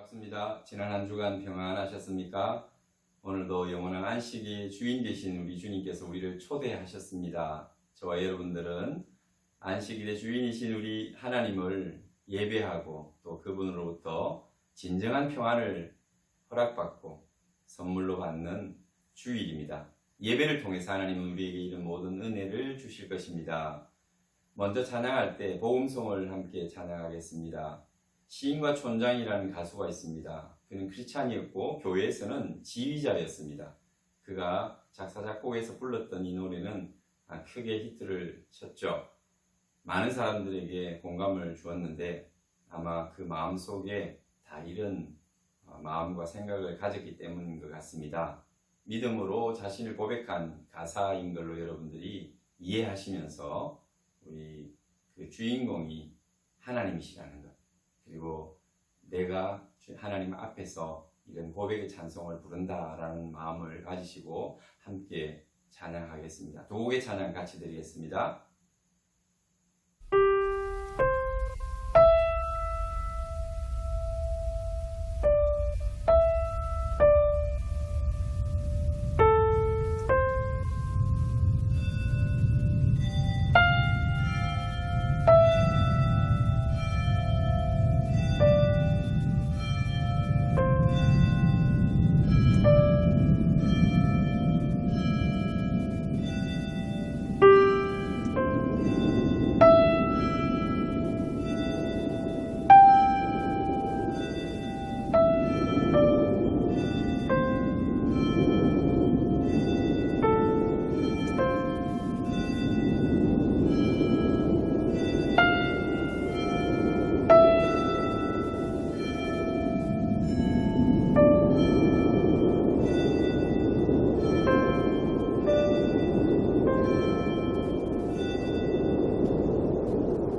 반갑습니다. 지난 한 주간 평안하셨습니까? 오늘도 영원한 안식이 주인 되신 우리 주님께서 우리를 초대하셨습니다. 저와 여러분들은 안식일의 주인이신 우리 하나님을 예배하고 또 그분으로부터 진정한 평안을 허락받고 선물로 받는 주일입니다. 예배를 통해서 하나님은 우리에게 이런 모든 은혜를 주실 것입니다. 먼저 찬양할 때 복음송을 함께 찬양하겠습니다. 시인과 촌장이라는 가수가 있습니다. 그는 크리스찬이었고 교회에서는 지휘자였습니다. 그가 작사 작곡해서 불렀던 이 노래는 크게 히트를 쳤죠. 많은 사람들에게 공감을 주었는데 아마 그 마음속에 다 이런 마음과 생각을 가졌기 때문인 것 같습니다. 믿음으로 자신을 고백한 가사인 걸로 여러분들이 이해하시면서 우리 그 주인공이 하나님이시라는 것, 그리고 내가 하나님 앞에서 이런 고백의 찬송을 부른다라는 마음을 가지시고 함께 찬양하겠습니다. 두 곡의 찬양 같이 드리겠습니다.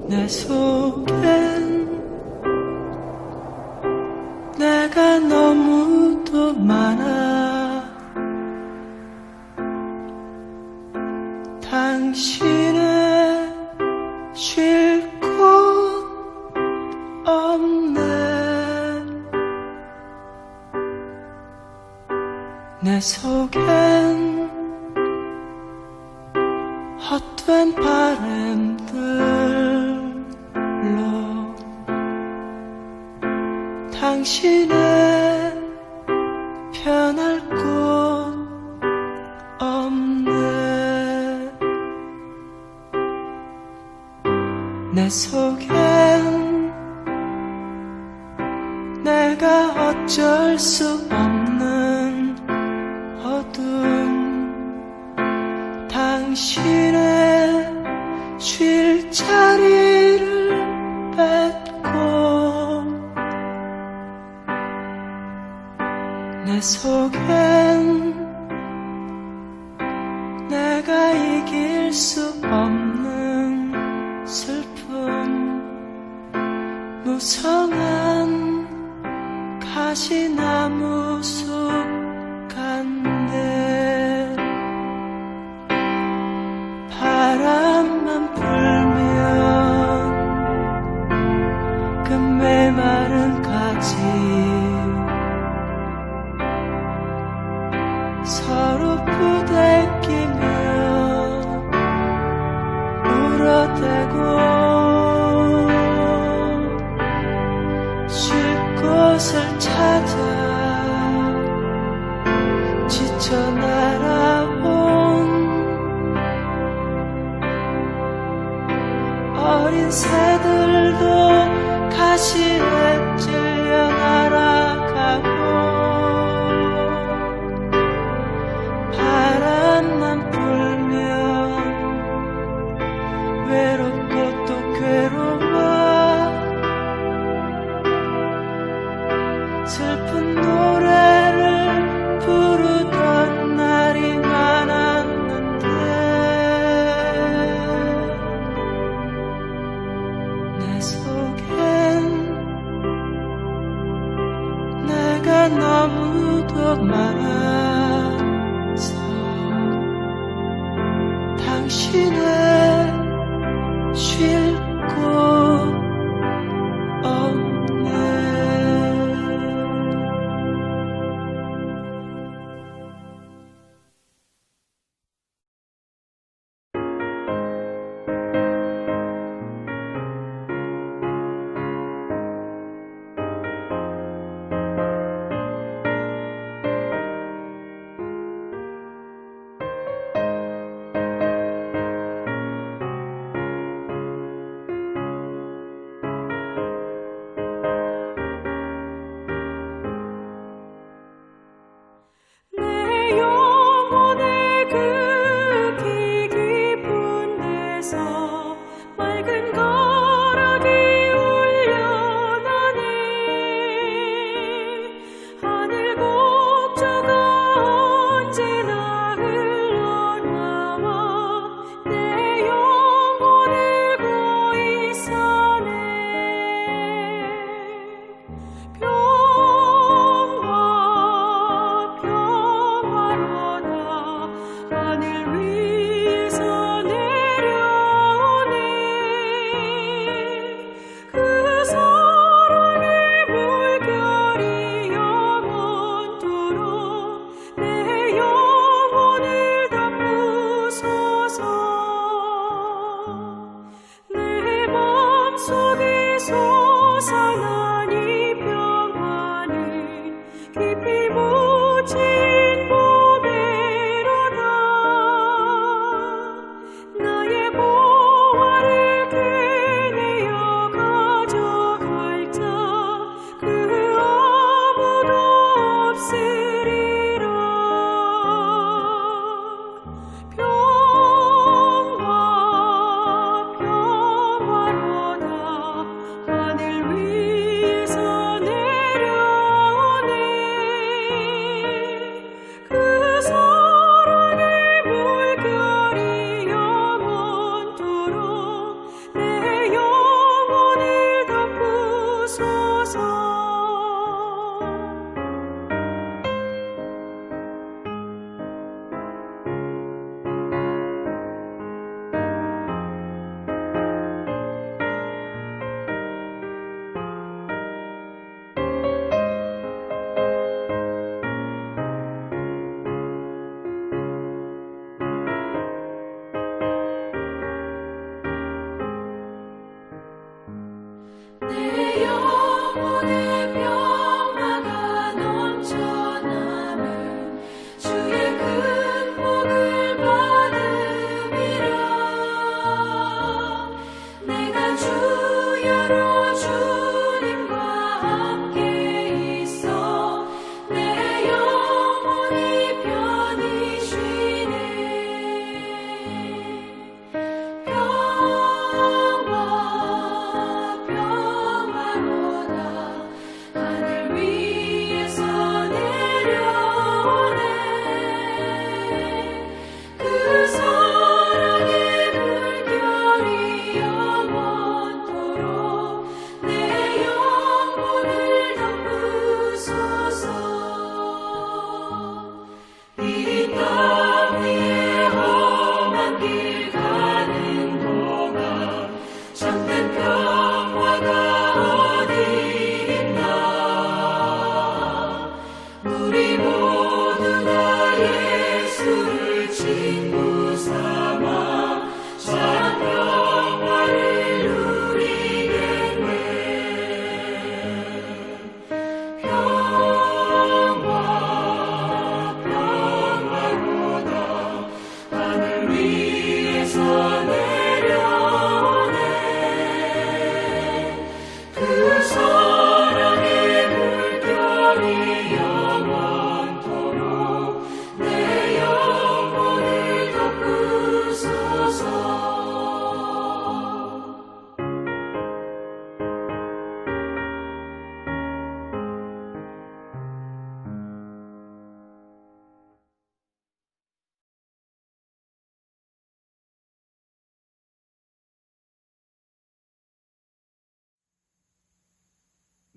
내 속엔 내가 너무도 많아. 당신의 쉴 곳 없네. 내 속엔 헛된 바람들 당신의 편할 곳 없네. 내 속엔 내가 어쩔 수 없는 어둠, 당신의 쉴 자리를 뺏고 내 속엔 내가 이길 수 없는 슬픔, 무성한 가시나무 숲 같네. 바람만 불면 그 메마른 가지 서로 부대끼며 울어대고 쉴 곳을 찾아 지쳐 날아온 어린 새들도 가시에 찔려 날아가고 바람만 불면 외롭고 또 괴로워 슬픈 노래를 부르던 날이 많았는데 내 속엔 내가 너무도 많아서 당신의 쉴 곳 없네.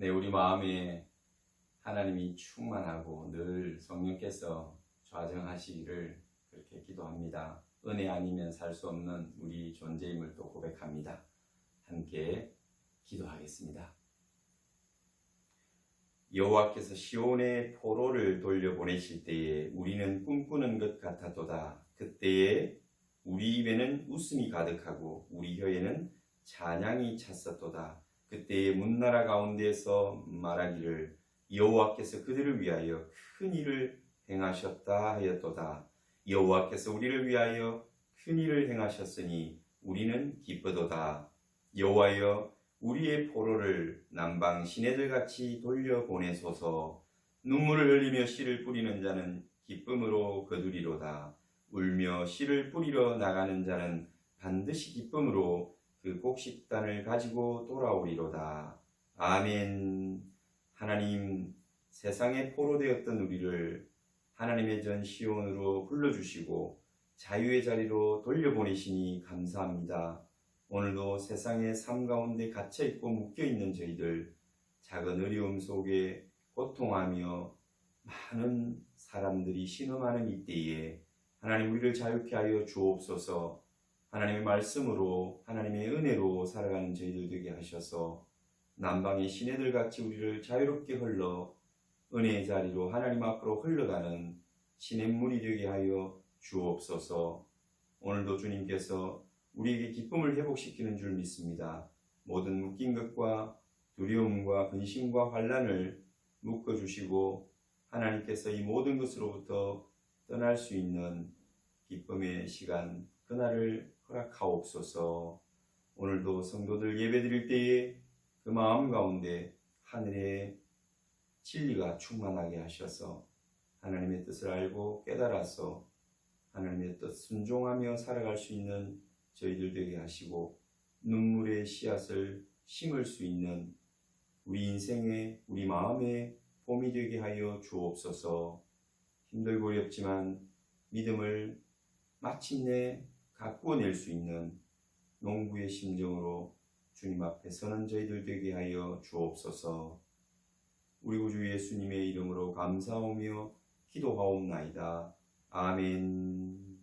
우리 마음에 하나님이 충만하고 늘 성령께서 좌정하시기를 그렇게 기도합니다. 은혜 아니면 살 수 없는 우리 존재임을 또 고백합니다. 함께 기도하겠습니다. 여호와께서 시온의 포로를 돌려보내실 때에 우리는 꿈꾸는 것 같았도다. 그때에 우리 입에는 웃음이 가득하고 우리 혀에는 찬양이 찼었도다. 그때에 문나라 가운데서 말하기를 여호와께서 그들을 위하여 큰 일을 행하셨다 하였도다. 여호와께서 우리를 위하여 큰 일을 행하셨으니 우리는 기쁘도다. 여호와여 우리의 포로를 남방 시내들같이 돌려보내소서. 눈물을 흘리며 씨를 뿌리는 자는 기쁨으로 거두리로다. 울며 씨를 뿌리러 나가는 자는 반드시 기쁨으로 그 곡식단을 가지고 돌아오리로다. 아멘. 하나님, 세상에 포로되었던 우리를 하나님의 전 시온으로 불러주시고 자유의 자리로 돌려보내시니 감사합니다. 오늘도 세상의 삶 가운데 갇혀있고 묶여있는 저희들, 작은 어려움 속에 고통하며 많은 사람들이 신음하는 이때에 하나님 우리를 자유케 하여 주옵소서. 하나님의 말씀으로 하나님의 은혜로 살아가는 저희들 되게 하셔서 남방의 시내들같이 우리를 자유롭게 흘러 은혜의 자리로 하나님 앞으로 흘러가는 시냇물이 되게 하여 주옵소서. 오늘도 주님께서 우리에게 기쁨을 회복시키는 줄 믿습니다. 모든 묶인 것과 두려움과 근심과 환난을 묶어주시고 하나님께서 이 모든 것으로부터 떠날 수 있는 기쁨의 시간, 그날을 허락하옵소서. 오늘도 성도들 예배드릴 때에 그 마음 가운데 하늘의 진리가 충만하게 하셔서 하나님의 뜻을 알고 깨달아서 하나님의 뜻 순종하며 살아갈 수 있는 저희들 되게 하시고 눈물의 씨앗을 심을 수 있는 우리 인생의 우리 마음의 봄이 되게 하여 주옵소서. 힘들고 어렵지만 믿음을 마침내 가꾸어낼 수 있는 농부의 심정으로 주님 앞에 서는 저희들 되게 하여 주옵소서. 우리 구주 예수님의 이름으로 감사하며 기도하옵나이다. 아멘.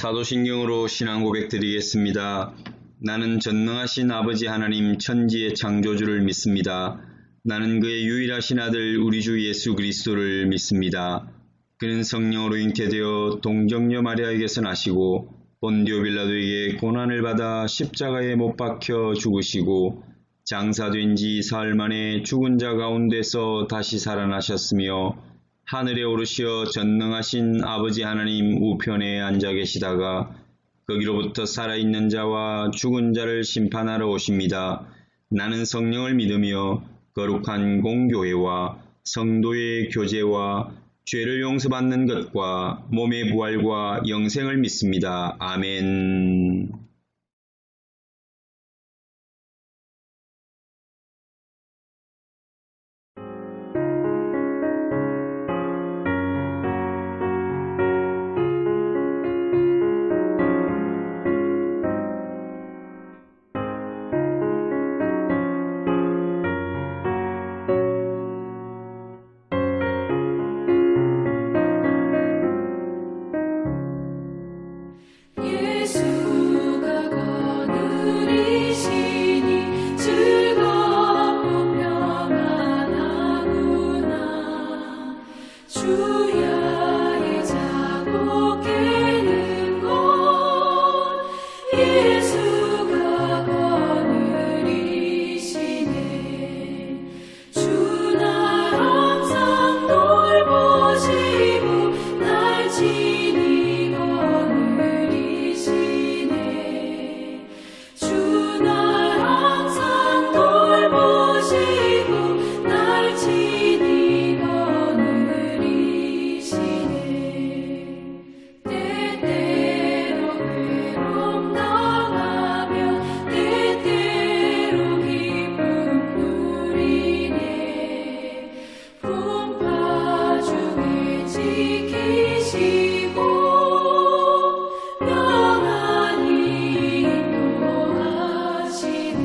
사도신경으로 신앙 고백 드리겠습니다. 나는 전능하신 아버지 하나님 천지의 창조주를 믿습니다. 나는 그의 유일하신 아들 우리 주 예수 그리스도를 믿습니다. 그는 성령으로 잉태되어 동정녀 마리아에게서 나시고 본디오 빌라도에게 고난을 받아 십자가에 못 박혀 죽으시고 장사된 지 사흘 만에 죽은 자 가운데서 다시 살아나셨으며 하늘에 오르시어 전능하신 아버지 하나님 우편에 앉아 계시다가 거기로부터 살아있는 자와 죽은 자를 심판하러 오십니다. 나는 성령을 믿으며 거룩한 공교회와 성도의 교제와 죄를 용서받는 것과 몸의 부활과 영생을 믿습니다. 아멘. 예수가 거느리시니 즐겁고 평안하구나. 주야의 자고 깨는 것 예수가 거느리시네. 주 날 항상 돌보시고 날 지니 거느리시네. 주 날 항상 돌보시고 날 지니 거느리시네. 때때로 괴로움 당하며 때때로 기쁨 누리네. 풍파 중에 지키시고 평안히 인도하시네.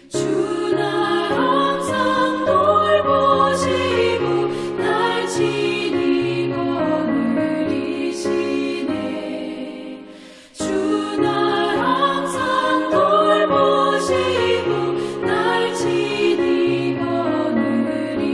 주 날 항상 돌보시고 날 지니 거느리시네. 주 날 항상 돌보시고 날 지니 거느리시네.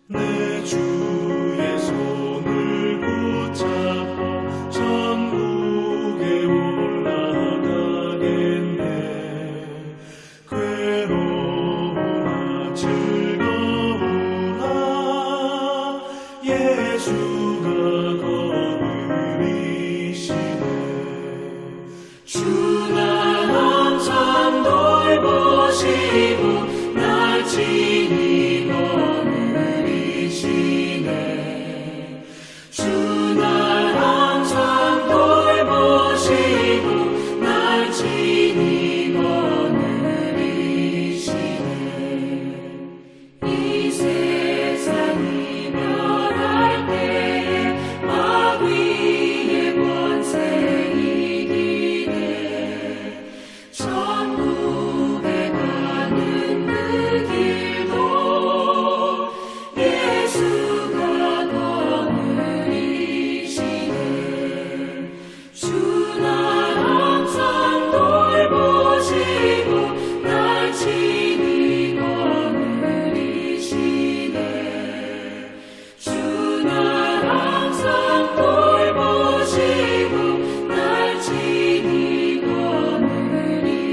내 주의 손을 붙잡고 천국에 올라가겠네. 괴로우나 즐거우나 예수가 거느리시네. 주 날 항상 돌보시고 날 지니 거느리시네. 주 날 항상 돌보시고 날 지니 거느리시네. 이 세상 이별할 때에 마귀의 권세 이기네. 천국에 가는 그 길도 예수가 거느리시네. 주 날 항상 돌보시고 날 지니 거느리시네. 주 날 항상 돌보시고 날 지니 거느리시네.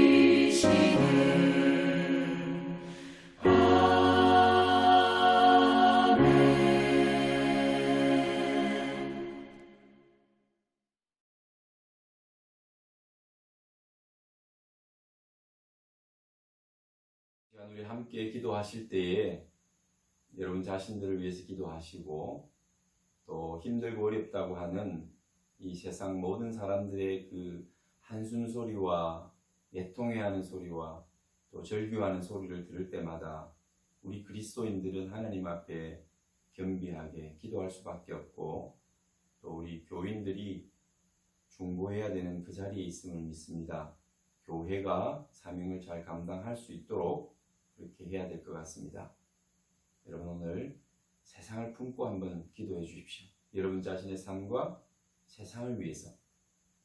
아멘. 시간 우리 함께 기도하실 때에 여러분 자신들을 위해서 기도하시고 또 힘들고 어렵다고 하는 이 세상 모든 사람들의 그 한숨 소리와 애통해하는 소리와 또 절규하는 소리를 들을 때마다 우리 그리스도인들은 하나님 앞에 겸비하게 기도할 수밖에 없고 또 우리 교인들이 중보해야 되는 그 자리에 있음을 믿습니다. 교회가 사명을 잘 감당할 수 있도록 그렇게 해야 될 것 같습니다. 여러분 오늘 세상을 품고 한번 기도해 주십시오. 여러분 자신의 삶과 세상을 위해서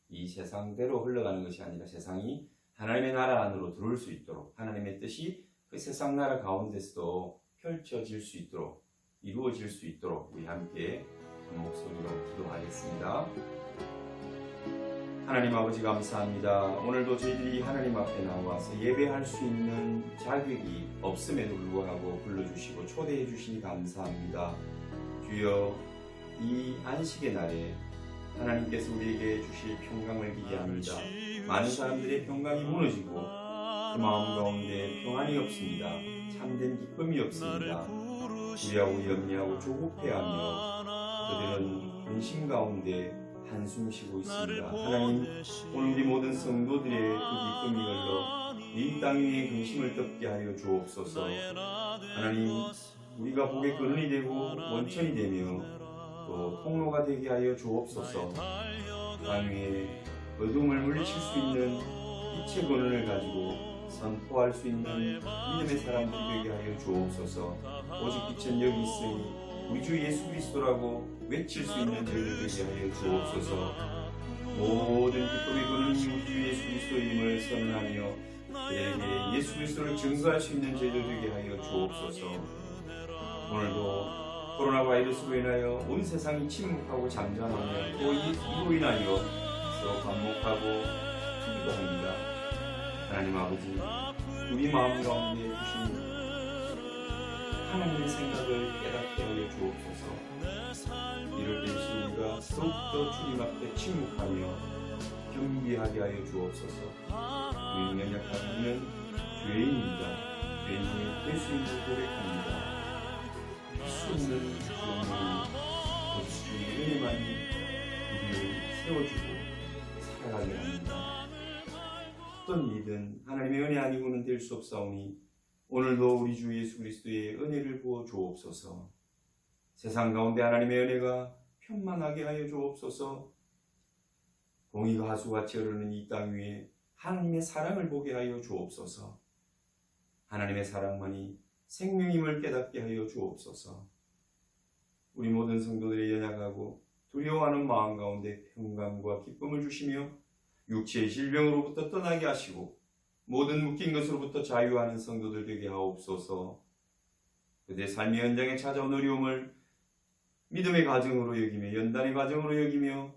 이 세상대로 흘러가는 것이 아니라 세상이 하나님의 나라 안으로 들어올 수 있도록 하나님의 뜻이 그 세상 나라 가운데서도 펼쳐질 수 있도록 이루어질 수 있도록 우리 함께 한 목소리로 기도하겠습니다. 하나님 아버지 감사합니다. 오늘도 저희들이 하나님 앞에 나와서 예배할 수 있는 자격이 없음에도 불구하고 불러주시고 초대해 주시니 감사합니다. 주여 이 안식의 날에 하나님께서 우리에게 주실 평강을 기대합니다. 많은 사람들의 평강이 무너지고 그 마음 가운데 평안이 없습니다. 참된 기쁨이 없습니다. 두려워하고 염려하고 조급해하며 그들은 근심 가운데 한숨 쉬고 있습니다. 하나님, 오늘 우리 모든 성도들의 그 기쁨이 흘러 이 땅 위에 근심을 덮게 하여 주옵소서. 하나님, 우리가 복의 근원이 되고 원천이 되며 또 통로가 되게 하여 주옵소서. 땅 위에 어둠을 물리칠 수 있는 빛의 근원을 가지고 선포할 수 있는 믿음의 사람들이 되게 하여 주옵소서. 오직 빛은 여기 있으니 우리 주 예수 그리스도라고 외칠 수 있는 저희들 되게 하여 주옵소서. 모든 기쁨의 근원이 우리 주 예수 그리스도임을 선언하며 그들에게 예수 그리스도를 증거할 수 있는 저희들 되게 하여 주옵소서. 오늘도 코로나 바이러스로 인하여 온 세상이 침묵하고 잠잠하며 또 이로 인하여 서로 반목하고 아프기도 합니다. 하나님 아버지, 우리 마음 가운데 주신 하나님의 생각을 깨닫게 하여 주옵소서. 이럴 때일수 우리가 더욱더 주님 앞에 침묵하며 겸비하게 하여 주옵소서. 우리는 연약한 우리는 죄인입니다. 죄인 중에 예수님을 고백합니다. 수 없는 주님이 주님의 은혜만이 우리를 세워주고 살아가게 합니다. 어떤 일이든 하나님의 은혜 아니고는 될 수 없사오니 오늘도 우리 주 예수 그리스도의 은혜를 부어 주옵소서. 세상 가운데 하나님의 은혜가 편만하게 하여 주옵소서. 공의가 하수같이 흐르는 이 땅 위에 하나님의 사랑을 보게 하여 주옵소서. 하나님의 사랑만이 생명임을 깨닫게 하여 주옵소서. 우리 모든 성도들의 연약하고 두려워하는 마음 가운데 평강과 기쁨을 주시며 육체의 질병으로부터 떠나게 하시고 모든 묶인 것으로부터 자유하는 성도들 되게 하옵소서. 그들의 삶의 현장에 찾아온 어려움을 믿음의 가정으로 여기며 연단의 가정으로 여기며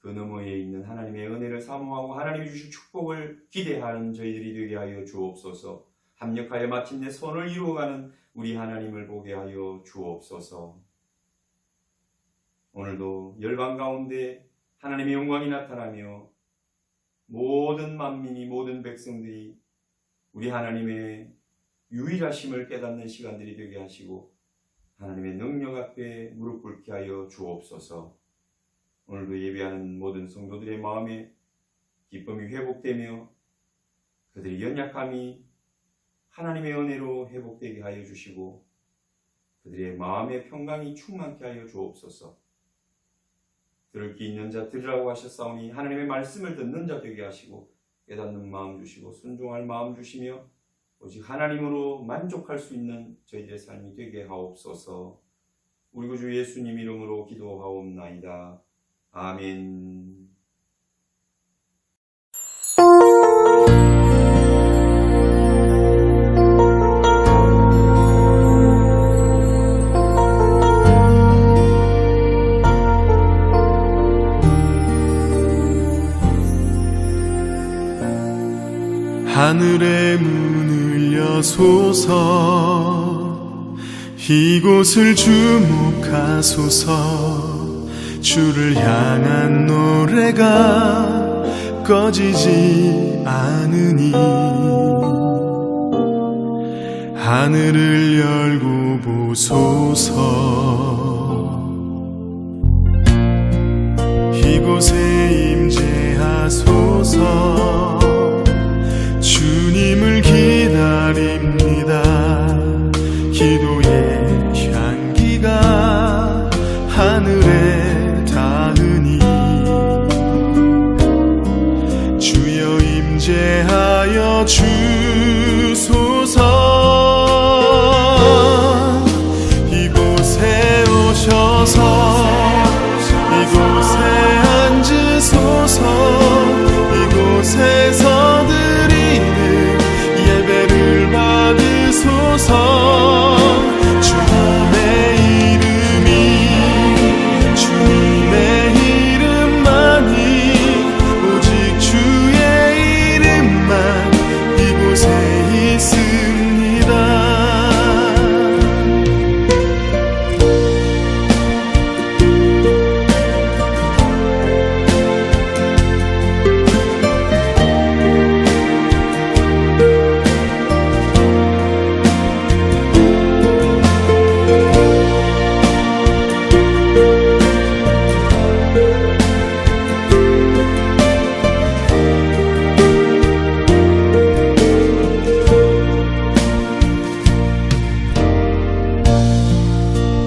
그 너머에 있는 하나님의 은혜를 사모하고 하나님이 주실 축복을 기대하는 저희들이 되게 하여 주옵소서. 합력하여 마침내 선을 이루어가는 우리 하나님을 보게 하여 주옵소서. 오늘도 열방 가운데 하나님의 영광이 나타나며 모든 만민이 모든 백성들이 우리 하나님의 유일하심을 깨닫는 시간들이 되게 하시고 하나님의 능력 앞에 무릎 꿇게 하여 주옵소서. 오늘도 예배하는 모든 성도들의 마음에 기쁨이 회복되며 그들의 연약함이 하나님의 은혜로 회복되게 하여 주시고 그들의 마음의 평강이 충만케 하여 주옵소서. 들을 귀 있는 자 들으라고 하셨사오니 하나님의 말씀을 듣는 자 되게 하시고 깨닫는 마음 주시고 순종할 마음 주시며 오직 하나님으로 만족할 수 있는 저희들의 삶이 되게 하옵소서. 우리 구주 예수님 이름으로 기도하옵나이다. 아멘. 하늘의 문을 여소서 이곳을 주목하소서 주를 향한 노래가 꺼지지 않으니 하늘을 열고 보소서 이곳에 임재하소서 주님을 기다립니다. 기도의 향기가 하늘에 닿으니 주여 임재하여 주소서. 이곳에 이곳에 앉으소서 이곳에서 드리는 예배를 받으소서 주님의 이름만이 오직 주의 이름만 이곳에 있습니다.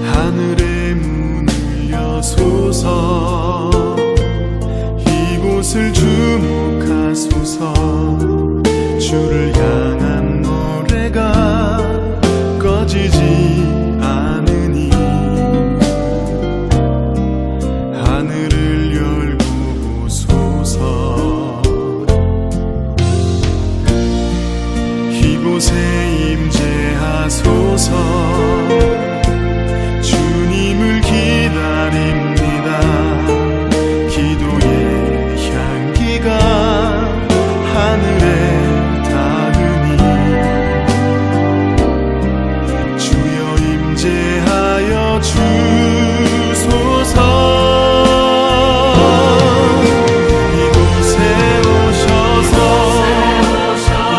하늘의 문을 여소서 이곳을 주목하소서 주를 향한 노래가 꺼지지 않으니 하늘을 열고 보소서 이곳에 임재하소서 주님을 기다립니다. 기도의 향기가 하늘에 닿으니 주여 임재하여 주소서. 이곳에 오셔서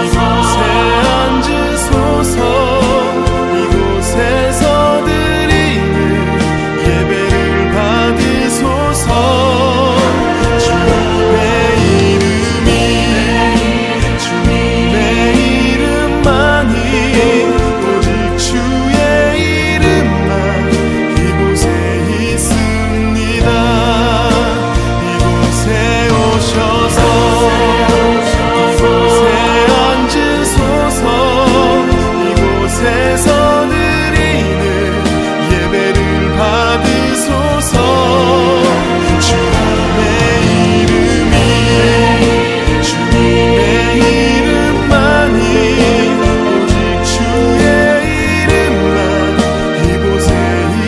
이곳에 앉으소서 이곳에서 예배를 받으소서 주님의 이름만이 오직 주의 이름만 이곳에 있습니다. 이곳에 오셔서 이곳에 앉으소서 이곳에서 드리는 예배를 받으소서 주님의 이름만이 오직 주의 이름만 이곳에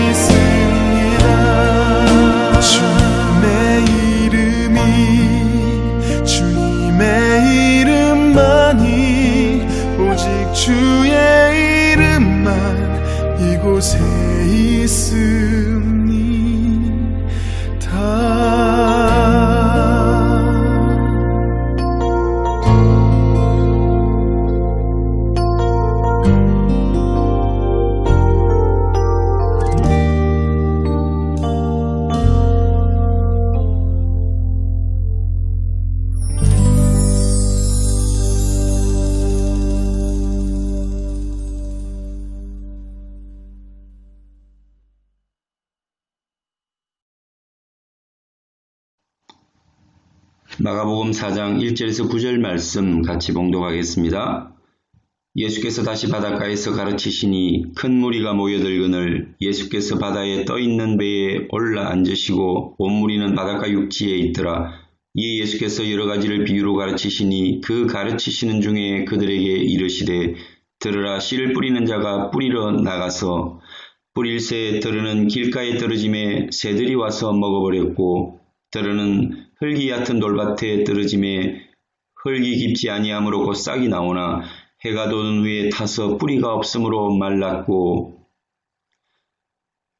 있습니다. 주님의 이름만이 오직 주의 이름만 이곳에 있습니다. 마가복음 4장 1절에서 9절 말씀 같이 봉독하겠습니다. 예수께서 다시 바닷가에서 가르치시니 큰 무리가 모여들거늘 예수께서 바다에 떠있는 배에 올라 앉으시고 온 무리는 바닷가 육지에 있더라. 이에 예수께서 여러 가지를 비유로 가르치시니 그 가르치시는 중에 그들에게 이르시되 들으라 씨를 뿌리는 자가 뿌리러 나가서 뿌릴새 들으는 길가에 떨어짐에 새들이 와서 먹어버렸고 들으는 흙이 얕은 돌밭에 떨어짐에 흙이 깊지 아니하므로 곧 싹이 나오나 해가 돋은 후에 타서 뿌리가 없으므로 말랐고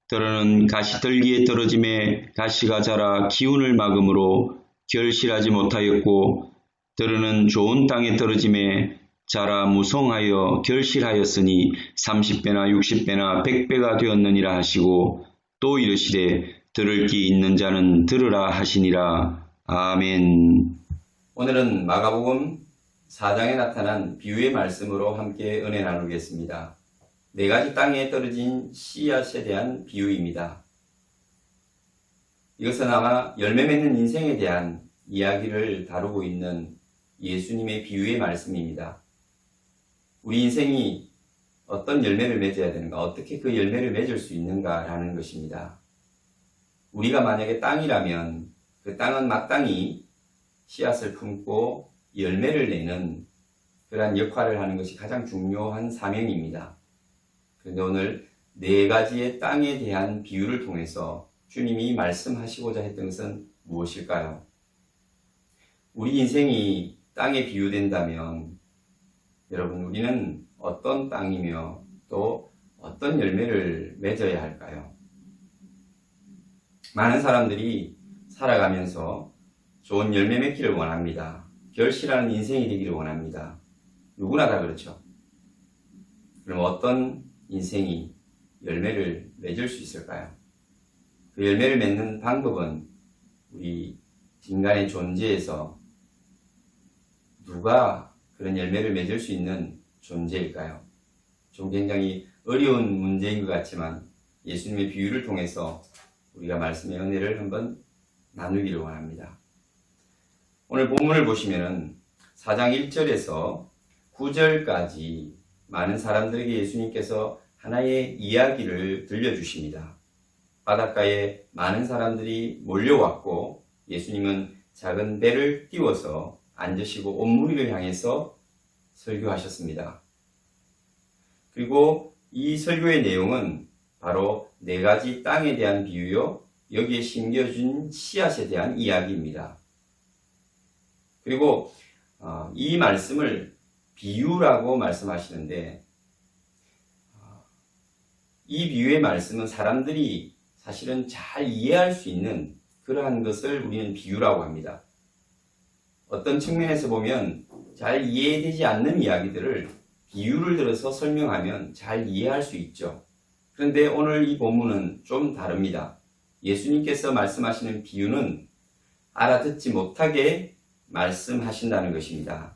들으는 가시떨기에 떨어짐에 가시가 자라 기운을 막음으로 결실하지 못하였고 들으는 좋은 땅에 떨어짐에 자라 무성하여 결실하였으니 30배나 60배나 100배가 되었느니라 하시고 또 이르시되 들을 귀 있는 자는 들으라 하시니라. 아멘. 오늘은 마가복음 4장에 나타난 비유의 말씀으로 함께 은혜 나누겠습니다. 4가지 땅에 떨어진 씨앗에 대한 비유입니다. 이것은 아마 열매 맺는 인생에 대한 이야기를 다루고 있는 예수님의 비유의 말씀입니다. 우리 인생이 어떤 열매를 맺어야 되는가, 어떻게 그 열매를 맺을 수 있는가라는 것입니다. 우리가 만약에 땅이라면 그 땅은 마땅히 씨앗을 품고 열매를 내는 그러한 역할을 하는 것이 가장 중요한 사명입니다. 그런데 오늘 네 가지의 땅에 대한 비유를 통해서 주님이 말씀하시고자 했던 것은 무엇일까요? 우리 인생이 땅에 비유된다면 여러분, 우리는 어떤 땅이며 또 어떤 열매를 맺어야 할까요? 많은 사람들이 살아가면서 좋은 열매 맺기를 원합니다. 결실하는 인생이 되기를 원합니다. 누구나 다 그렇죠. 그럼 어떤 인생이 열매를 맺을 수 있을까요? 그 열매를 맺는 방법은 우리 인간의 존재에서 누가 그런 열매를 맺을 수 있는 존재일까요? 좀 굉장히 어려운 문제인 것 같지만 예수님의 비유를 통해서 우리가 말씀의 은혜를 한번 나누기를 원합니다. 오늘 본문을 보시면은 4장 1절에서 9절까지 많은 사람들에게 예수님께서 하나의 이야기를 들려주십니다. 바닷가에 많은 사람들이 몰려왔고 예수님은 작은 배를 띄워서 앉으시고 온 무리를 향해서 설교하셨습니다. 그리고 이 설교의 내용은 바로 네 가지 땅에 대한 비유요, 여기에 심겨진 씨앗에 대한 이야기입니다. 그리고 이 말씀을 비유라고 말씀하시는데 이 비유의 말씀은 사람들이 사실은 잘 이해할 수 있는 그러한 것을 우리는 비유라고 합니다. 어떤 측면에서 보면 잘 이해되지 않는 이야기들을 비유를 들어서 설명하면 잘 이해할 수 있죠. 그런데 오늘 이 본문은 좀 다릅니다. 예수님께서 말씀하시는 비유는 알아듣지 못하게 말씀하신다는 것입니다.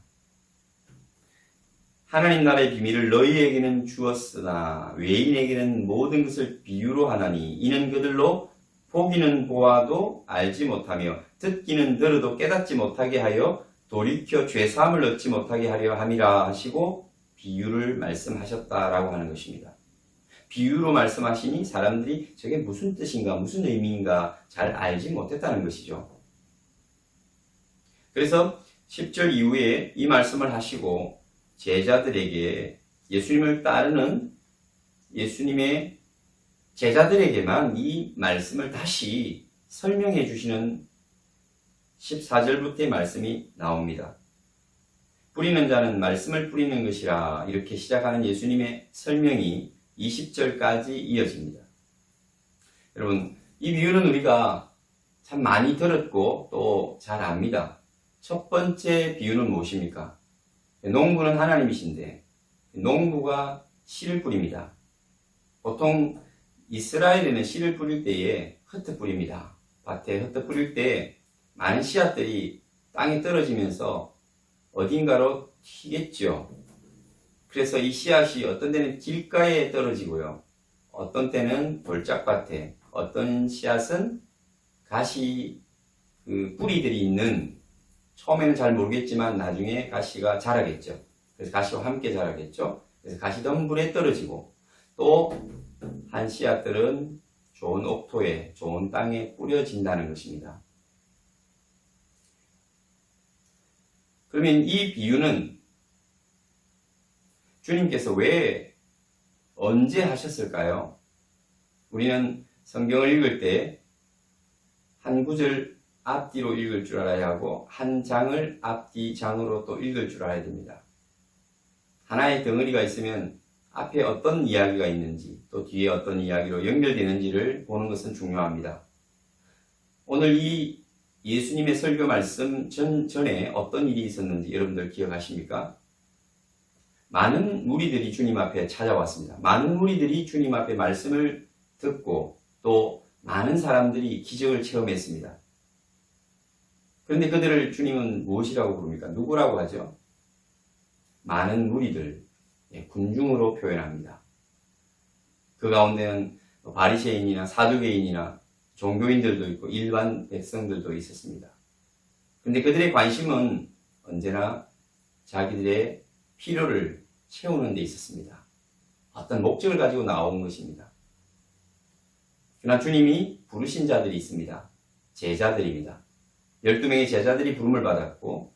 하나님 나라의 비밀을 너희에게는 주었으나 외인에게는 모든 것을 비유로 하나니 이는 그들로 보기는 보아도 알지 못하며 듣기는 들어도 깨닫지 못하게 하여 돌이켜 죄사함을 얻지 못하게 하려 함이라 하시고 비유를 말씀하셨다라고 하는 것입니다. 비유로 말씀하시니 사람들이 저게 무슨 뜻인가 무슨 의미인가 잘 알지 못했다는 것이죠. 그래서 10절 이후에 이 말씀을 하시고 제자들에게 예수님을 따르는 예수님의 제자들에게만 이 말씀을 다시 설명해 주시는 14절부터의 말씀이 나옵니다. 뿌리는 자는 말씀을 뿌리는 것이라 이렇게 시작하는 예수님의 설명이 20절까지 이어집니다. 여러분, 이 비유는 우리가 참 많이 들었고 또 잘 압니다. 첫 번째 비유는 무엇입니까? 농부는 하나님이신데 농부가 씨를 뿌립니다. 보통 이스라엘에는 씨를 뿌릴 때에 흩어 뿌립니다. 밭에 흩어 뿌릴 때 많은 씨앗들이 땅에 떨어지면서 어딘가로 튀겠죠. 그래서 이 씨앗이 어떤 때는 길가에 떨어지고요. 어떤 때는 돌짝밭에, 어떤 씨앗은 가시 뿌리들이 있는, 처음에는 잘 모르겠지만 나중에 가시가 자라겠죠. 그래서 가시와 함께 자라겠죠. 그래서 가시덤불에 떨어지고 또 한 씨앗들은 좋은 옥토에, 좋은 땅에 뿌려진다는 것입니다. 그러면 이 비유는 주님께서 왜, 언제 하셨을까요? 우리는 성경을 읽을 때 한 구절 앞뒤로 읽을 줄 알아야 하고 한 장을 앞뒤 장으로 또 읽을 줄 알아야 됩니다. 하나의 덩어리가 있으면 앞에 어떤 이야기가 있는지 또 뒤에 어떤 이야기로 연결되는지를 보는 것은 중요합니다. 오늘 이 예수님의 설교 말씀 전에 어떤 일이 있었는지 여러분들 기억하십니까? 많은 무리들이 주님 앞에 찾아왔습니다. 많은 무리들이 주님 앞에 말씀을 듣고 또 많은 사람들이 기적을 체험했습니다. 그런데 그들을 주님은 무엇이라고 부릅니까? 누구라고 하죠? 많은 무리들, 군중으로 표현합니다. 그 가운데는 바리새인이나 사두개인이나 종교인들도 있고 일반 백성들도 있었습니다. 그런데 그들의 관심은 언제나 자기들의 필요를 채우는 데 있었습니다. 어떤 목적을 가지고 나온 것입니다. 그러나 주님이 부르신 자들이 있습니다. 제자들입니다. 12명의 제자들이 부름을 받았고,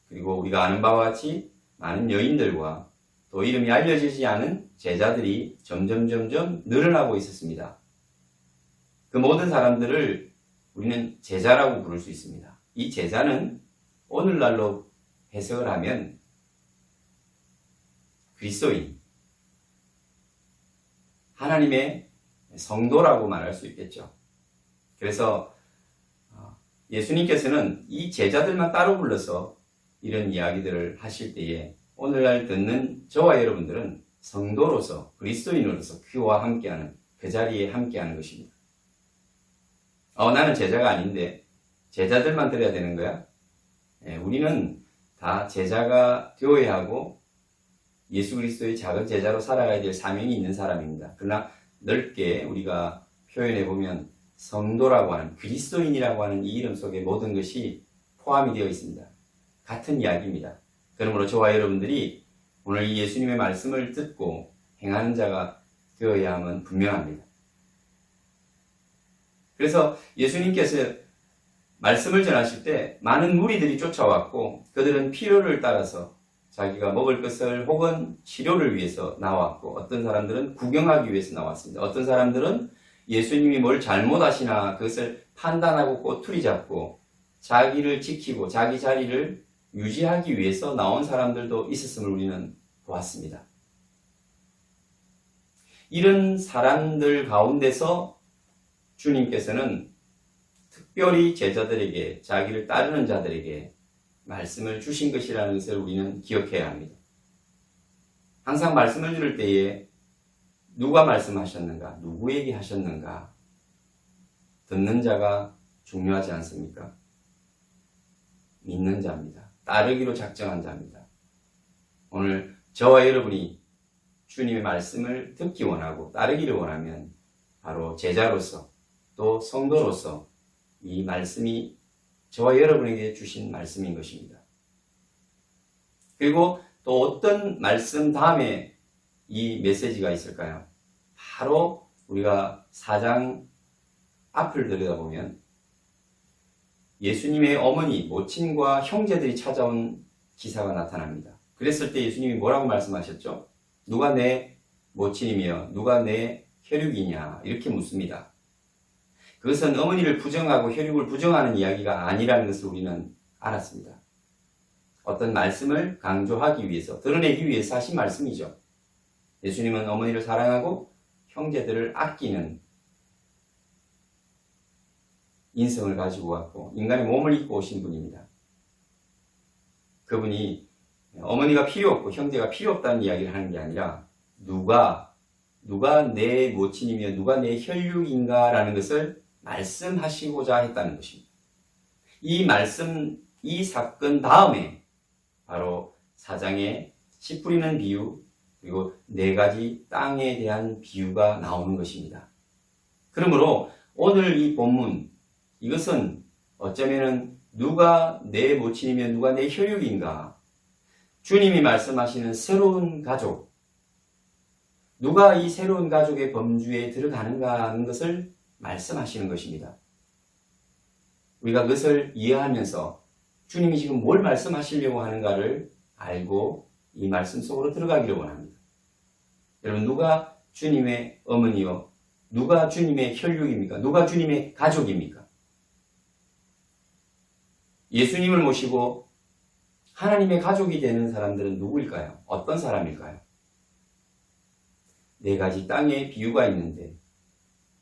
그리고 우리가 아는 바와 같이 많은 여인들과 또 이름이 알려지지 않은 제자들이 점점 늘어나고 있었습니다. 그 모든 사람들을 우리는 제자라고 부를 수 있습니다. 이 제자는 오늘날로 해석을 하면 그리스도인, 하나님의 성도라고 말할 수 있겠죠. 그래서 예수님께서는 이 제자들만 따로 불러서 이런 이야기들을 하실 때에 오늘날 듣는 저와 여러분들은 성도로서, 그리스도인으로서 그와 함께하는, 그 자리에 함께하는 것입니다. 나는 제자가 아닌데 제자들만 들어야 되는 거야? 우리는 다 제자가 되어야 하고 예수 그리스도의 작은 제자로 살아가야 될 사명이 있는 사람입니다. 그러나 넓게 우리가 표현해 보면 성도라고 하는, 그리스도인이라고 하는 이 이름 속에 모든 것이 포함이 되어 있습니다. 같은 이야기입니다. 그러므로 저와 여러분들이 오늘 이 예수님의 말씀을 듣고 행하는 자가 되어야 함은 분명합니다. 그래서 예수님께서 말씀을 전하실 때 많은 무리들이 쫓아왔고, 그들은 필요를 따라서 자기가 먹을 것을 혹은 치료를 위해서 나왔고, 어떤 사람들은 구경하기 위해서 나왔습니다. 어떤 사람들은 예수님이 뭘 잘못하시나 그것을 판단하고 꼬투리 잡고 자기를 지키고 자기 자리를 유지하기 위해서 나온 사람들도 있었음을 우리는 보았습니다. 이런 사람들 가운데서 주님께서는 특별히 제자들에게, 자기를 따르는 자들에게 말씀을 주신 것이라는 것을 우리는 기억해야 합니다. 항상 말씀을 들을 때에 누가 말씀하셨는가, 누구에게 하셨는가, 듣는 자가 중요하지 않습니까? 믿는 자입니다. 따르기로 작정한 자입니다. 오늘 저와 여러분이 주님의 말씀을 듣기 원하고 따르기를 원하면 바로 제자로서 또 성도로서 이 말씀이 저와 여러분에게 주신 말씀인 것입니다. 그리고 또 어떤 말씀 다음에 이 메시지가 있을까요? 바로 우리가 4장 앞을 들여다보면 예수님의 어머니, 모친과 형제들이 찾아온 기사가 나타납니다. 그랬을 때 예수님이 뭐라고 말씀하셨죠? 누가 내 모친이며 누가 내 혈육이냐 이렇게 묻습니다. 그것은 어머니를 부정하고 혈육을 부정하는 이야기가 아니라는 것을 우리는 알았습니다. 어떤 말씀을 강조하기 위해서, 드러내기 위해서 하신 말씀이죠. 예수님은 어머니를 사랑하고 형제들을 아끼는 인성을 가지고 왔고 인간의 몸을 입고 오신 분입니다. 그분이 어머니가 필요 없고 형제가 필요 없다는 이야기를 하는 게 아니라 누가 내 모친이며 누가 내 혈육인가 라는 것을 말씀하시고자 했다는 것입니다. 이 말씀, 이 사건 다음에 바로 4장에 씨 뿌리는 비유, 그리고 4가지 땅에 대한 비유가 나오는 것입니다. 그러므로 오늘 이 본문, 이것은 어쩌면은 누가 내 모친이며 누가 내 혈육인가, 주님이 말씀하시는 새로운 가족, 누가 이 새로운 가족의 범주에 들어가는가 하는 것을 말씀하시는 것입니다. 우리가 그것을 이해하면서 주님이 지금 뭘 말씀하시려고 하는가를 알고 이 말씀 속으로 들어가기를 원합니다. 여러분, 누가 주님의 어머니요? 누가 주님의 혈육입니까? 누가 주님의 가족입니까? 예수님을 모시고 하나님의 가족이 되는 사람들은 누구일까요? 어떤 사람일까요? 4가지 땅의 비유가 있는데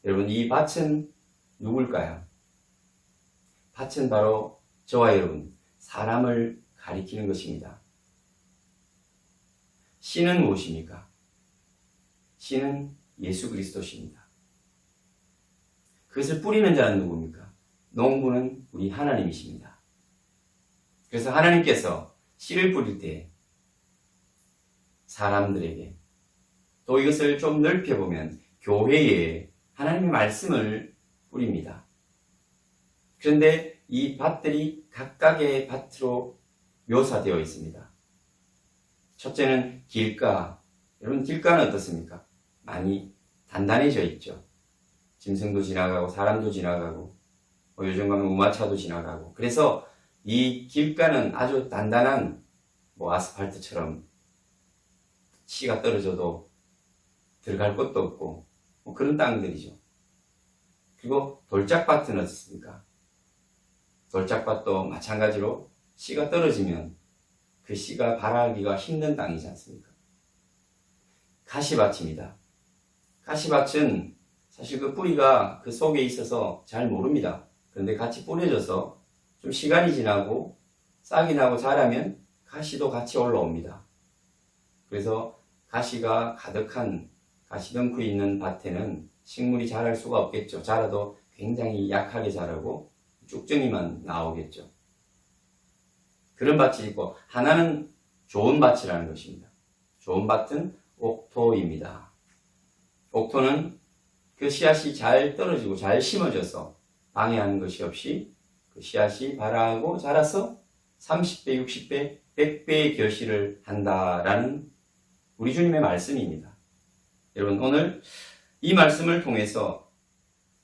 여러분, 이 밭은 누굴까요? 밭은 바로 저와 여러분, 사람을 가리키는 것입니다. 씨는 무엇입니까? 씨는 예수 그리스도십니다. 그것을 뿌리는 자는 누굽니까? 농부는 우리 하나님이십니다. 그래서 하나님께서 씨를 뿌릴 때 사람들에게, 또 이것을 좀 넓혀보면 교회에 하나님의 말씀을 뿌립니다. 그런데 이 밭들이 각각의 밭으로 묘사되어 있습니다. 첫째는 길가. 여러분, 길가는 어떻습니까? 많이 단단해져 있죠. 짐승도 지나가고 사람도 지나가고 요즘 가면 우마차도 지나가고 그래서 이 길가는 아주 단단한 아스팔트처럼 씨가 떨어져도 들어갈 곳도 없고 그런 땅들이죠. 그리고 돌짝밭은 어떻습니까? 돌짝밭도 마찬가지로 씨가 떨어지면 그 씨가 발하기가 힘든 땅이지 않습니까? 가시밭입니다. 가시밭은 사실 그 뿌리가 그 속에 있어서 잘 모릅니다. 그런데 같이 뿌려져서 좀 시간이 지나고 싹이 나고 자라면 가시도 같이 올라옵니다. 그래서 가시가 가득한 가시덩굴이 있는 밭에는 식물이 자랄 수가 없겠죠. 자라도 굉장히 약하게 자라고 쭉정이만 나오겠죠. 그런 밭이 있고 하나는 좋은 밭이라는 것입니다. 좋은 밭은 옥토입니다. 옥토는 그 씨앗이 잘 떨어지고 잘 심어져서 방해하는 것이 없이 그 씨앗이 발하고 자라서 30배, 60배, 100배의 결실을 한다라는 우리 주님의 말씀입니다. 여러분 오늘 이 말씀을 통해서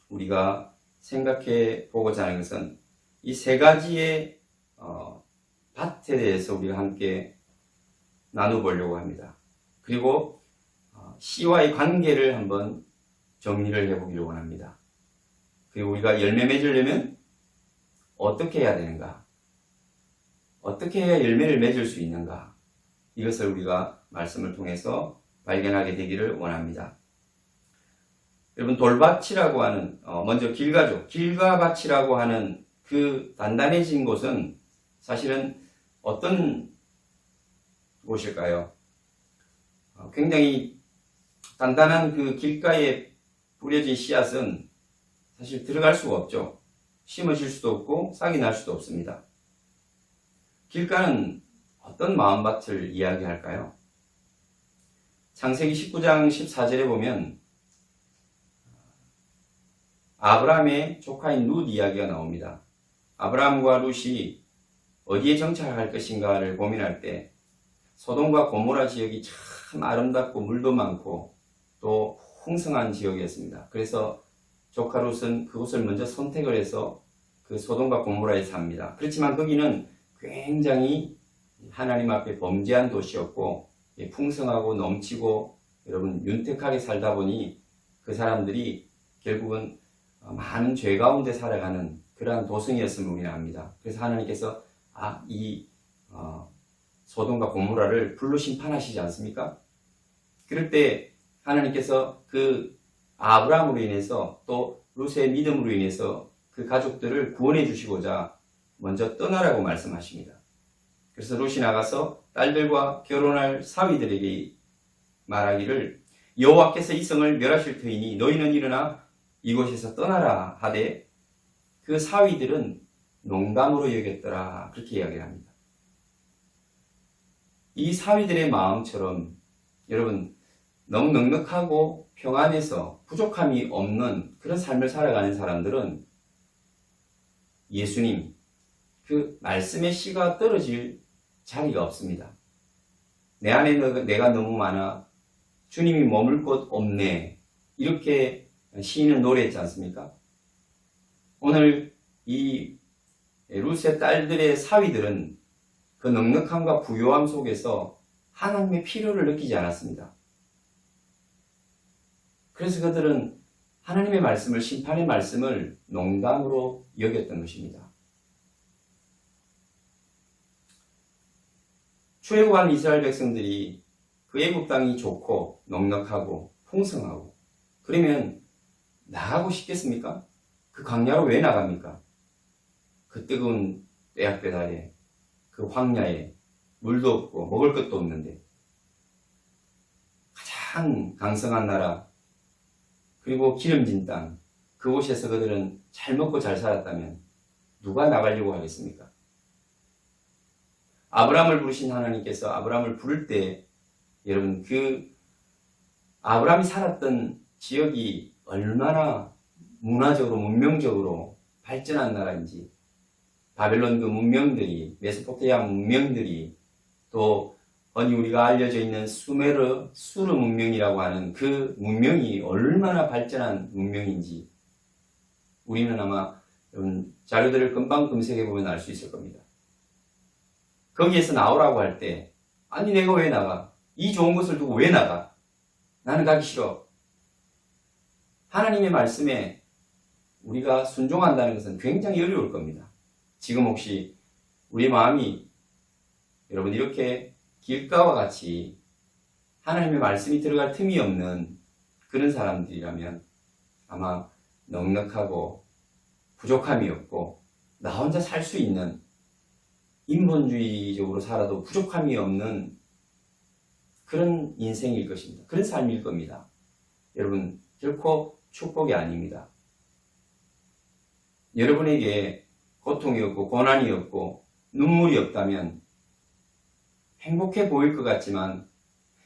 우리가 생각해 보고자 하는 것은 이 세 가지의 밭에 대해서 우리가 함께 나눠보려고 합니다. 그리고 씨와의 관계를 한번 정리를 해보기를 원합니다. 그리고 우리가 열매 맺으려면 어떻게 해야 되는가? 어떻게 해야 열매를 맺을 수 있는가? 이것을 우리가 말씀을 통해서 발견하게 되기를 원합니다. 여러분 돌밭이라고 하는 먼저 길가죠. 길가밭이라고 하는 그 단단해진 곳은 사실은 어떤 곳일까요? 굉장히 단단한 그 길가에 뿌려진 씨앗은 사실 들어갈 수가 없죠. 심어질 수도 없고 싹이 날 수도 없습니다. 길가는 어떤 마음밭을 이야기할까요? 창세기 19장 14절에 보면 아브라함의 조카인 룻 이야기가 나옵니다. 아브라함과 룻이 어디에 정착할 것인가를 고민할 때 소돔과 고모라 지역이 참 아름답고 물도 많고 또 풍성한 지역이었습니다. 그래서 조카 룻은 그곳을 먼저 선택을 해서 그 소돔과 고모라에 삽니다. 그렇지만 거기는 굉장히 하나님 앞에 범죄한 도시였고 풍성하고 넘치고 여러분 윤택하게 살다 보니 그 사람들이 결국은 많은 죄 가운데 살아가는 그러한 도성이었음을 우리는 압니다. 그래서 하나님께서 이 소돔과 고모라를 불로 심판하시지 않습니까? 그럴 때 하나님께서 그 아브라함으로 인해서 또 룻의 믿음으로 인해서 그 가족들을 구원해 주시고자 먼저 떠나라고 말씀하십니다. 그래서 룻이 나가서 딸들과 결혼할 사위들에게 말하기를 여호와께서 이 성을 멸하실 터이니 너희는 일어나 이곳에서 떠나라 하되 그 사위들은 농담으로 여겼더라 그렇게 이야기를 합니다. 이 사위들의 마음처럼 여러분 너무 넉넉하고 평안해서 부족함이 없는 그런 삶을 살아가는 사람들은 예수님 그 말씀의 씨가 떨어질 자리가 없습니다. 내 안에 내가 너무 많아 주님이 머물 곳 없네 이렇게 시인은 노래했지 않습니까? 오늘 이 룻의 딸들의 사위들은 그 넉넉함과 부요함 속에서 하나님의 필요를 느끼지 않았습니다. 그래서 그들은 하나님의 말씀을 심판의 말씀을 농담으로 여겼던 것입니다. 출애굽한 이스라엘 백성들이 그 애굽 땅이 좋고 넉넉하고 풍성하고 그러면 나가고 싶겠습니까? 그 광야로 왜 나갑니까? 그 뜨거운 떼약볕 아래 그 황야에 물도 없고 먹을 것도 없는데 가장 강성한 나라 그리고 기름진 땅 그곳에서 그들은 잘 먹고 잘 살았다면 누가 나가려고 하겠습니까? 아브라함을 부르신 하나님께서 아브라함을 부를 때 여러분 그 아브라함이 살았던 지역이 얼마나 문화적으로 문명적으로 발전한 나라인지 바벨론 그 문명들이 메소포타미아 문명들이 또 흔히 우리가 알려져 있는 수르 문명이라고 하는 그 문명이 얼마나 발전한 문명인지 우리는 아마 자료들을 금방 검색해 보면 알 수 있을 겁니다. 거기에서 나오라고 할 때, 아니 내가 왜 나가? 이 좋은 것을 두고 왜 나가? 나는 가기 싫어. 하나님의 말씀에 우리가 순종한다는 것은 굉장히 어려울 겁니다. 지금 혹시 우리 마음이 여러분 이렇게 길가와 같이 하나님의 말씀이 들어갈 틈이 없는 그런 사람들이라면 아마 넉넉하고 부족함이 없고 나 혼자 살 수 있는, 인본주의적으로 살아도 부족함이 없는 그런 인생일 것입니다. 그런 삶일 겁니다. 여러분 결코 축복이 아닙니다. 여러분에게 고통이 없고 고난이 없고 눈물이 없다면 행복해 보일 것 같지만,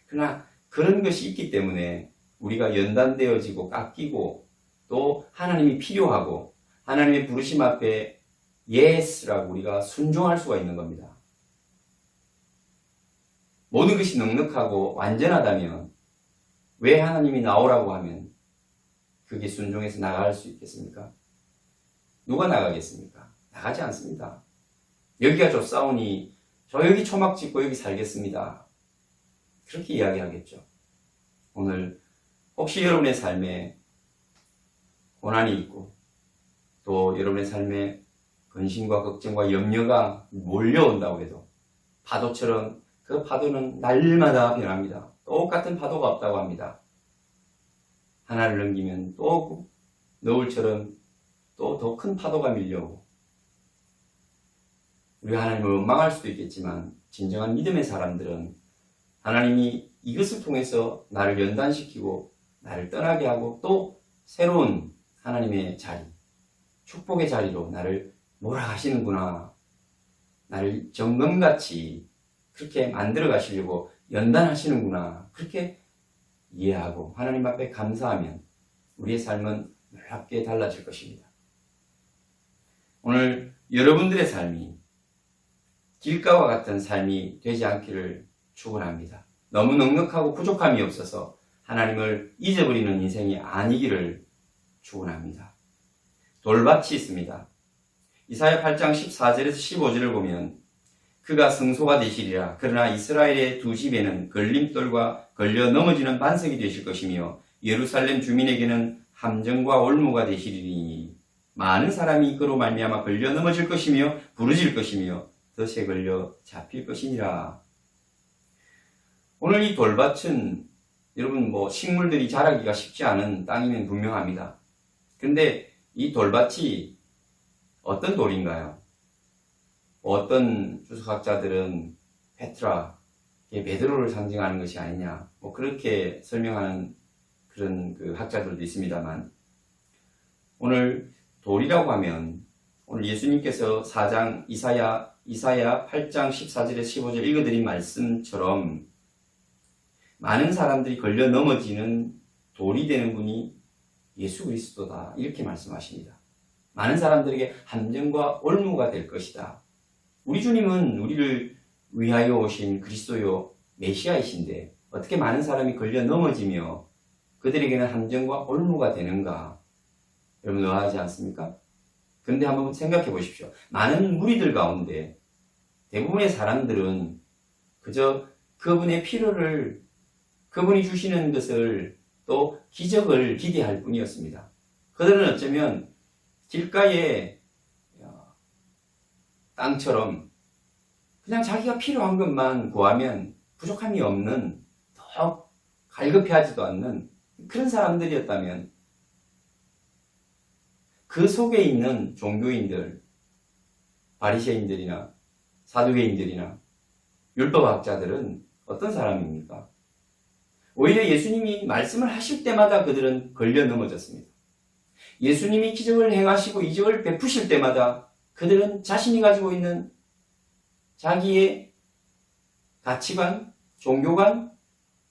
그러나 그런 것이 있기 때문에 우리가 연단되어지고 깎이고 또 하나님이 필요하고 하나님의 부르심 앞에 예스라고 우리가 순종할 수가 있는 겁니다. 모든 것이 넉넉하고 완전하다면 왜 하나님이 나오라고 하면 그게 순종해서 나갈 수 있겠습니까? 누가 나가겠습니까? 나가지 않습니다. 여기가 좁사오니 저 여기 초막 짓고 여기 살겠습니다. 그렇게 이야기하겠죠. 오늘 혹시 여러분의 삶에 고난이 있고 또 여러분의 삶에 근심과 걱정과 염려가 몰려온다고 해도 파도처럼 그 파도는 날마다 변합니다. 똑같은 파도가 없다고 합니다. 하나를 넘기면 또 너울처럼 또 더 큰 파도가 밀려오고 우리가 하나님을 원망할 수도 있겠지만 진정한 믿음의 사람들은 하나님이 이것을 통해서 나를 연단시키고 나를 떠나게 하고 또 새로운 하나님의 자리, 축복의 자리로 나를 몰아가시는구나, 나를 정금같이 그렇게 만들어 가시려고 연단하시는구나, 그렇게 이해하고 하나님 앞에 감사하면 우리의 삶은 놀랍게 달라질 것입니다. 오늘 여러분들의 삶이 길가와 같은 삶이 되지 않기를 축원합니다. 너무 넉넉하고 부족함이 없어서 하나님을 잊어버리는 인생이 아니기를 축원합니다. 돌밭이 있습니다. 이사야 8장 14절에서 15절을 보면 그가 성소가 되시리라. 그러나 이스라엘의 두 집에는 걸림돌과 걸려 넘어지는 반석이 되실 것이며 예루살렘 주민에게는 함정과 올무가 되시리니 많은 사람이 그로 말미암아 걸려 넘어질 것이며 부르질 것이며 덫에 걸려 잡힐 것이니라. 오늘 이 돌밭은 여러분 식물들이 자라기가 쉽지 않은 땅이면 분명합니다. 근데 이 돌밭이 어떤 돌인가요? 어떤 주석학자들은 페트라, 베드로를 상징하는 것이 아니냐, 그렇게 설명하는 그런 학자들도 있습니다만, 오늘 돌이라고 하면 오늘 예수님께서 4장 이사야 8장 14절에서 15절 읽어드린 말씀처럼 많은 사람들이 걸려 넘어지는 돌이 되는 분이 예수 그리스도다, 이렇게 말씀하십니다. 많은 사람들에게 함정과 올무가 될 것이다. 우리 주님은 우리를 위하여 오신 그리스도요 메시아이신데 어떻게 많은 사람이 걸려 넘어지며 그들에게는 함정과 올무가 되는가? 여러분 의아하지 않습니까? 그런데 한번 생각해 보십시오. 많은 무리들 가운데 대부분의 사람들은 그저 그분의 필요를, 그분이 주시는 것을 또 기적을 기대할 뿐이었습니다. 그들은 어쩌면 길가에 땅처럼 그냥 자기가 필요한 것만 구하면 부족함이 없는, 더 갈급해하지도 않는 그런 사람들이었다면 그 속에 있는 종교인들, 바리새인들이나 사두개인들이나 율법학자들은 어떤 사람입니까? 오히려 예수님이 말씀을 하실 때마다 그들은 걸려 넘어졌습니다. 예수님이 기적을 행하시고 이적을 베푸실 때마다 그들은 자신이 가지고 있는 자기의 가치관, 종교관,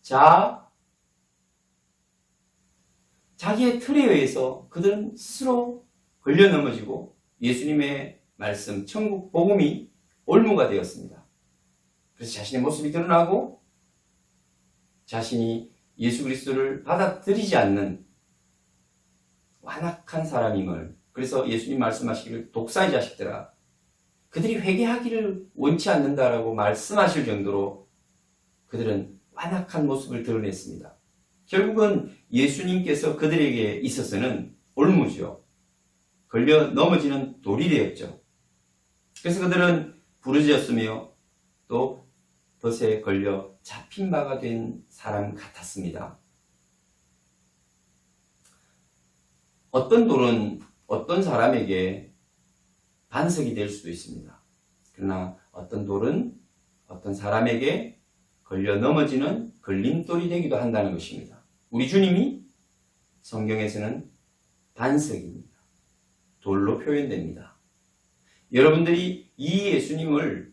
자아, 자기의 틀에 의해서 그들은 스스로 걸려 넘어지고 예수님의 말씀, 천국 복음이 올무가 되었습니다. 그래서 자신의 모습이 드러나고 자신이 예수 그리스도를 받아들이지 않는 완악한 사람임을, 그래서 예수님 말씀하시기를 독사의 자식들아, 그들이 회개하기를 원치 않는다라고 말씀하실 정도로 그들은 완악한 모습을 드러냈습니다. 결국은 예수님께서 그들에게 있어서는 올무죠. 걸려 넘어지는 돌이 되었죠. 그래서 그들은 부르짖었으며 또 벗에 걸려 잡힌 바가 된 사람 같았습니다. 어떤 돌은 어떤 사람에게 반석이 될 수도 있습니다. 그러나 어떤 돌은 어떤 사람에게 걸려 넘어지는 걸림돌이 되기도 한다는 것입니다. 우리 주님이 성경에서는 반석입니다. 돌로 표현됩니다. 여러분들이 이 예수님을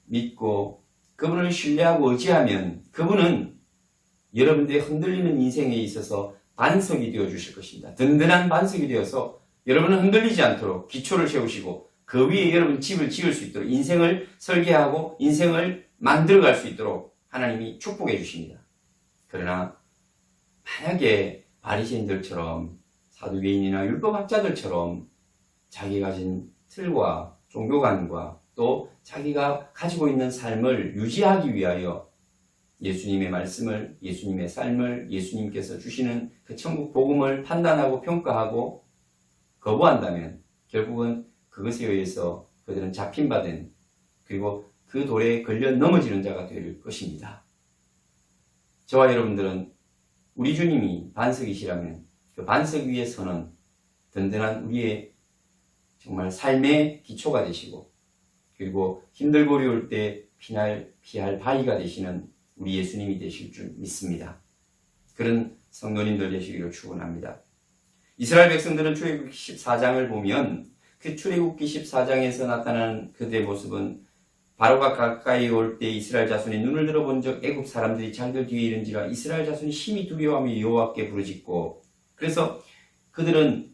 믿고 그분을 신뢰하고 의지하면 그분은 여러분들의 흔들리는 인생에 있어서 반석이 되어 주실 것입니다. 든든한 반석이 되어서 여러분은 흔들리지 않도록 기초를 세우시고 그 위에 여러분 집을 지을 수 있도록, 인생을 설계하고 인생을 만들어갈 수 있도록 하나님이 축복해 주십니다. 그러나 만약에 바리새인들처럼 사두개인이나 율법학자들처럼 자기 가진 틀과 종교관과 또 자기가 가지고 있는 삶을 유지하기 위하여 예수님의 말씀을, 예수님의 삶을, 예수님께서 주시는 그 천국 복음을 판단하고 평가하고 거부한다면 결국은 그것에 의해서 그들은 잡힌 바 된, 그리고 그 돌에 걸려 넘어지는 자가 될 것입니다. 저와 여러분들은 우리 주님이 반석이시라면 그 반석 위에 서는 든든한 우리의 정말 삶의 기초가 되시고, 그리고 힘들고 어려울 때 피할 바위가 되시는 우리 예수님이 되실 줄 믿습니다. 그런 성도님들 되시기를 축원합니다. 이스라엘 백성들은 출애굽기 14장을 보면 그 출애굽기 14장에서 나타나는 그들의 모습은 바로가 가까이 올 때 이스라엘 자손이 눈을 들어본 적 애굽 사람들이 자기들 뒤에 이른지라 이스라엘 자손이 심히 두려워하며 여호와께 부르짖고, 그래서 그들은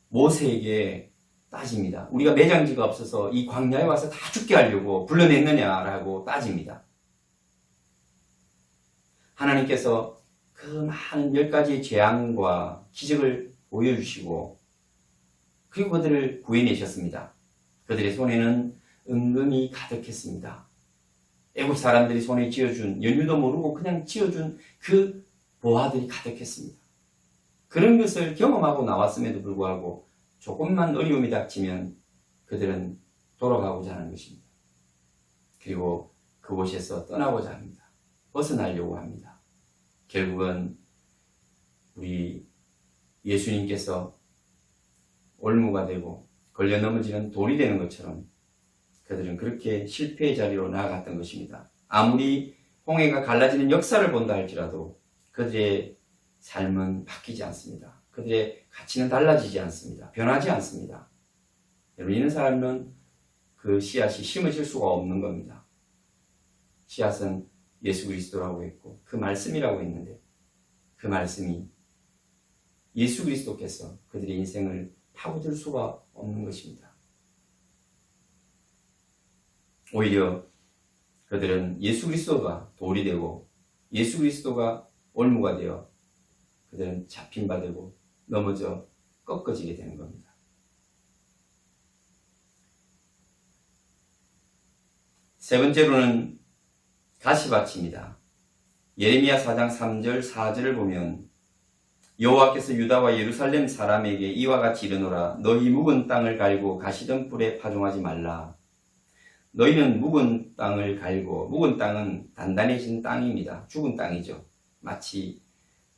모세에게 따집니다. 우리가 매장지가 없어서 이 광야에 와서 다 죽게 하려고 불러냈느냐라고 따집니다. 하나님께서 그 많은 10가지의 재앙과 기적을 보여주시고 그리고 그들을 구해내셨습니다. 그들의 손에는 은금이 가득했습니다. 애국 사람들이 손에 쥐어준, 연유도 모르고 그냥 쥐어준 그 보화들이 가득했습니다. 그런 것을 경험하고 나왔음에도 불구하고 조금만 어려움이 닥치면 그들은 돌아가고자 하는 것입니다. 그리고 그곳에서 떠나고자 합니다. 벗어나려고 합니다. 결국은 우리 예수님께서 올무가 되고 걸려 넘어지는 돌이 되는 것처럼 그들은 그렇게 실패의 자리로 나아갔던 것입니다. 아무리 홍해가 갈라지는 역사를 본다 할지라도 그들의 삶은 바뀌지 않습니다. 그들의 가치는 달라지지 않습니다. 변하지 않습니다. 여러분, 이런 사람은 그 씨앗이 심어질 수가 없는 겁니다. 씨앗은 예수 그리스도라고 했고 그 말씀이라고 했는데 그 말씀이 예수 그리스도께서 그들의 인생을 파고들 수가 없는 것입니다. 오히려 그들은 예수 그리스도가 돌이 되고 예수 그리스도가 올무가 되어 그들은 잡힌 바 되고 넘어져 꺾어지게 되는 겁니다. 세 번째로는 가시밭입니다. 예레미야 4장 3절 4절을 보면 여호와께서 유다와 예루살렘 사람에게 이와 같이 이르노라. 너희 묵은 땅을 갈고 가시던 뿔에 파종하지 말라. 너희는 묵은 땅을 갈고, 묵은 땅은 단단해진 땅입니다. 죽은 땅이죠. 마치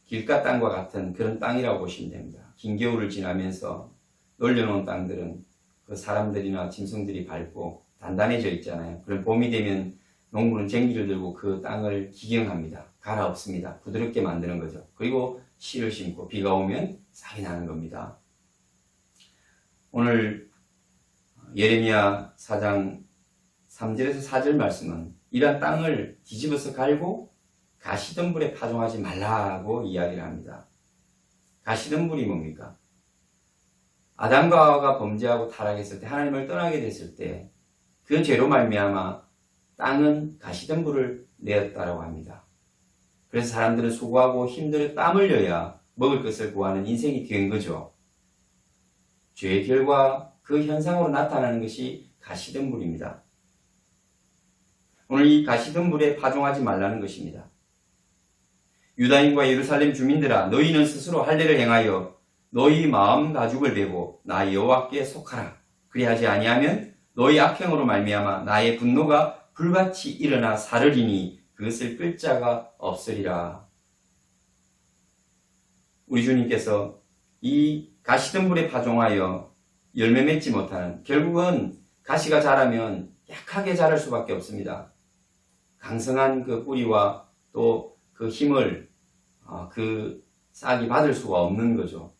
길가 땅과 같은 그런 땅이라고 보시면 됩니다. 긴 겨울을 지나면서 놀려놓은 땅들은 그 사람들이나 짐승들이 밟고 단단해져 있잖아요. 그럼 봄이 되면 농부는 쟁기를 들고 그 땅을 기경합니다. 갈아엎습니다. 부드럽게 만드는 거죠. 그리고 씨를 심고 비가 오면 싹이 나는 겁니다. 오늘 예레미야 4장 3절에서 4절 말씀은 이러한 땅을 뒤집어서 갈고 가시덤불에 파종하지 말라고 이야기를 합니다. 가시덤불이 뭡니까? 아담과 하와가 범죄하고 타락했을 때, 하나님을 떠나게 됐을 때 그 죄로 말미암아 땅은 가시덤불을 내었다라고 합니다. 그래서 사람들은 수고하고 힘들어 땀 흘려야 먹을 것을 구하는 인생이 된 거죠. 죄의 결과 그 현상으로 나타나는 것이 가시덤불입니다. 오늘 이 가시덤불에 파종하지 말라는 것입니다. 유다인과 예루살렘 주민들아, 너희는 스스로 할례를 행하여 너희 마음 가죽을 베고 나 여호와께 속하라. 그리하지 아니하면 너희 악행으로 말미암아 나의 분노가 불같이 일어나 사르리니 그것을 끌 자가 없으리라. 우리 주님께서 이 가시덤불에 파종하여 열매 맺지 못하는, 결국은 가시가 자라면 약하게 자랄 수밖에 없습니다. 강성한 그 뿌리와 또 그 힘을 그 싹이 받을 수가 없는 거죠.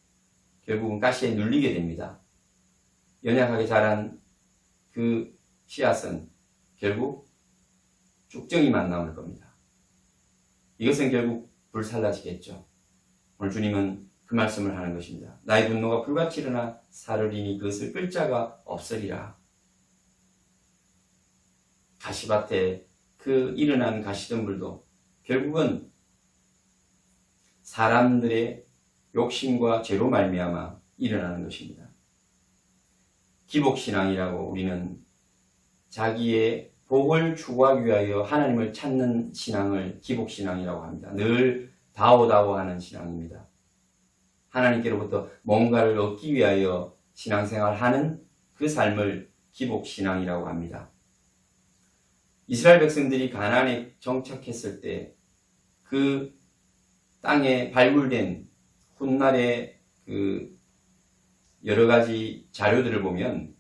결국은 가시에 눌리게 됩니다. 연약하게 자란 그 씨앗은 결국 쭉정이만 남을 겁니다. 이것은 결국 불살라지겠죠. 오늘 주님은 그 말씀을 하는 것입니다. 나의 분노가 불같이 일어나 사르리니 그것을 끌 자가 없으리라. 가시밭에 그 일어난 가시덤불도 결국은 사람들의 욕심과 죄로 말미암아 일어나는 것입니다. 기복신앙이라고 우리는 자기의 복을 추구하기 위하여 하나님을 찾는 신앙을 기복신앙이라고 합니다. 늘 다오다오하는 신앙입니다. 하나님께로부터 뭔가를 얻기 위하여 신앙생활하는 그 삶을 기복신앙이라고 합니다. 이스라엘 백성들이 가나안에 정착했을 때 그 땅에 발굴된 훗날의 그 여러 가지 자료들을 보면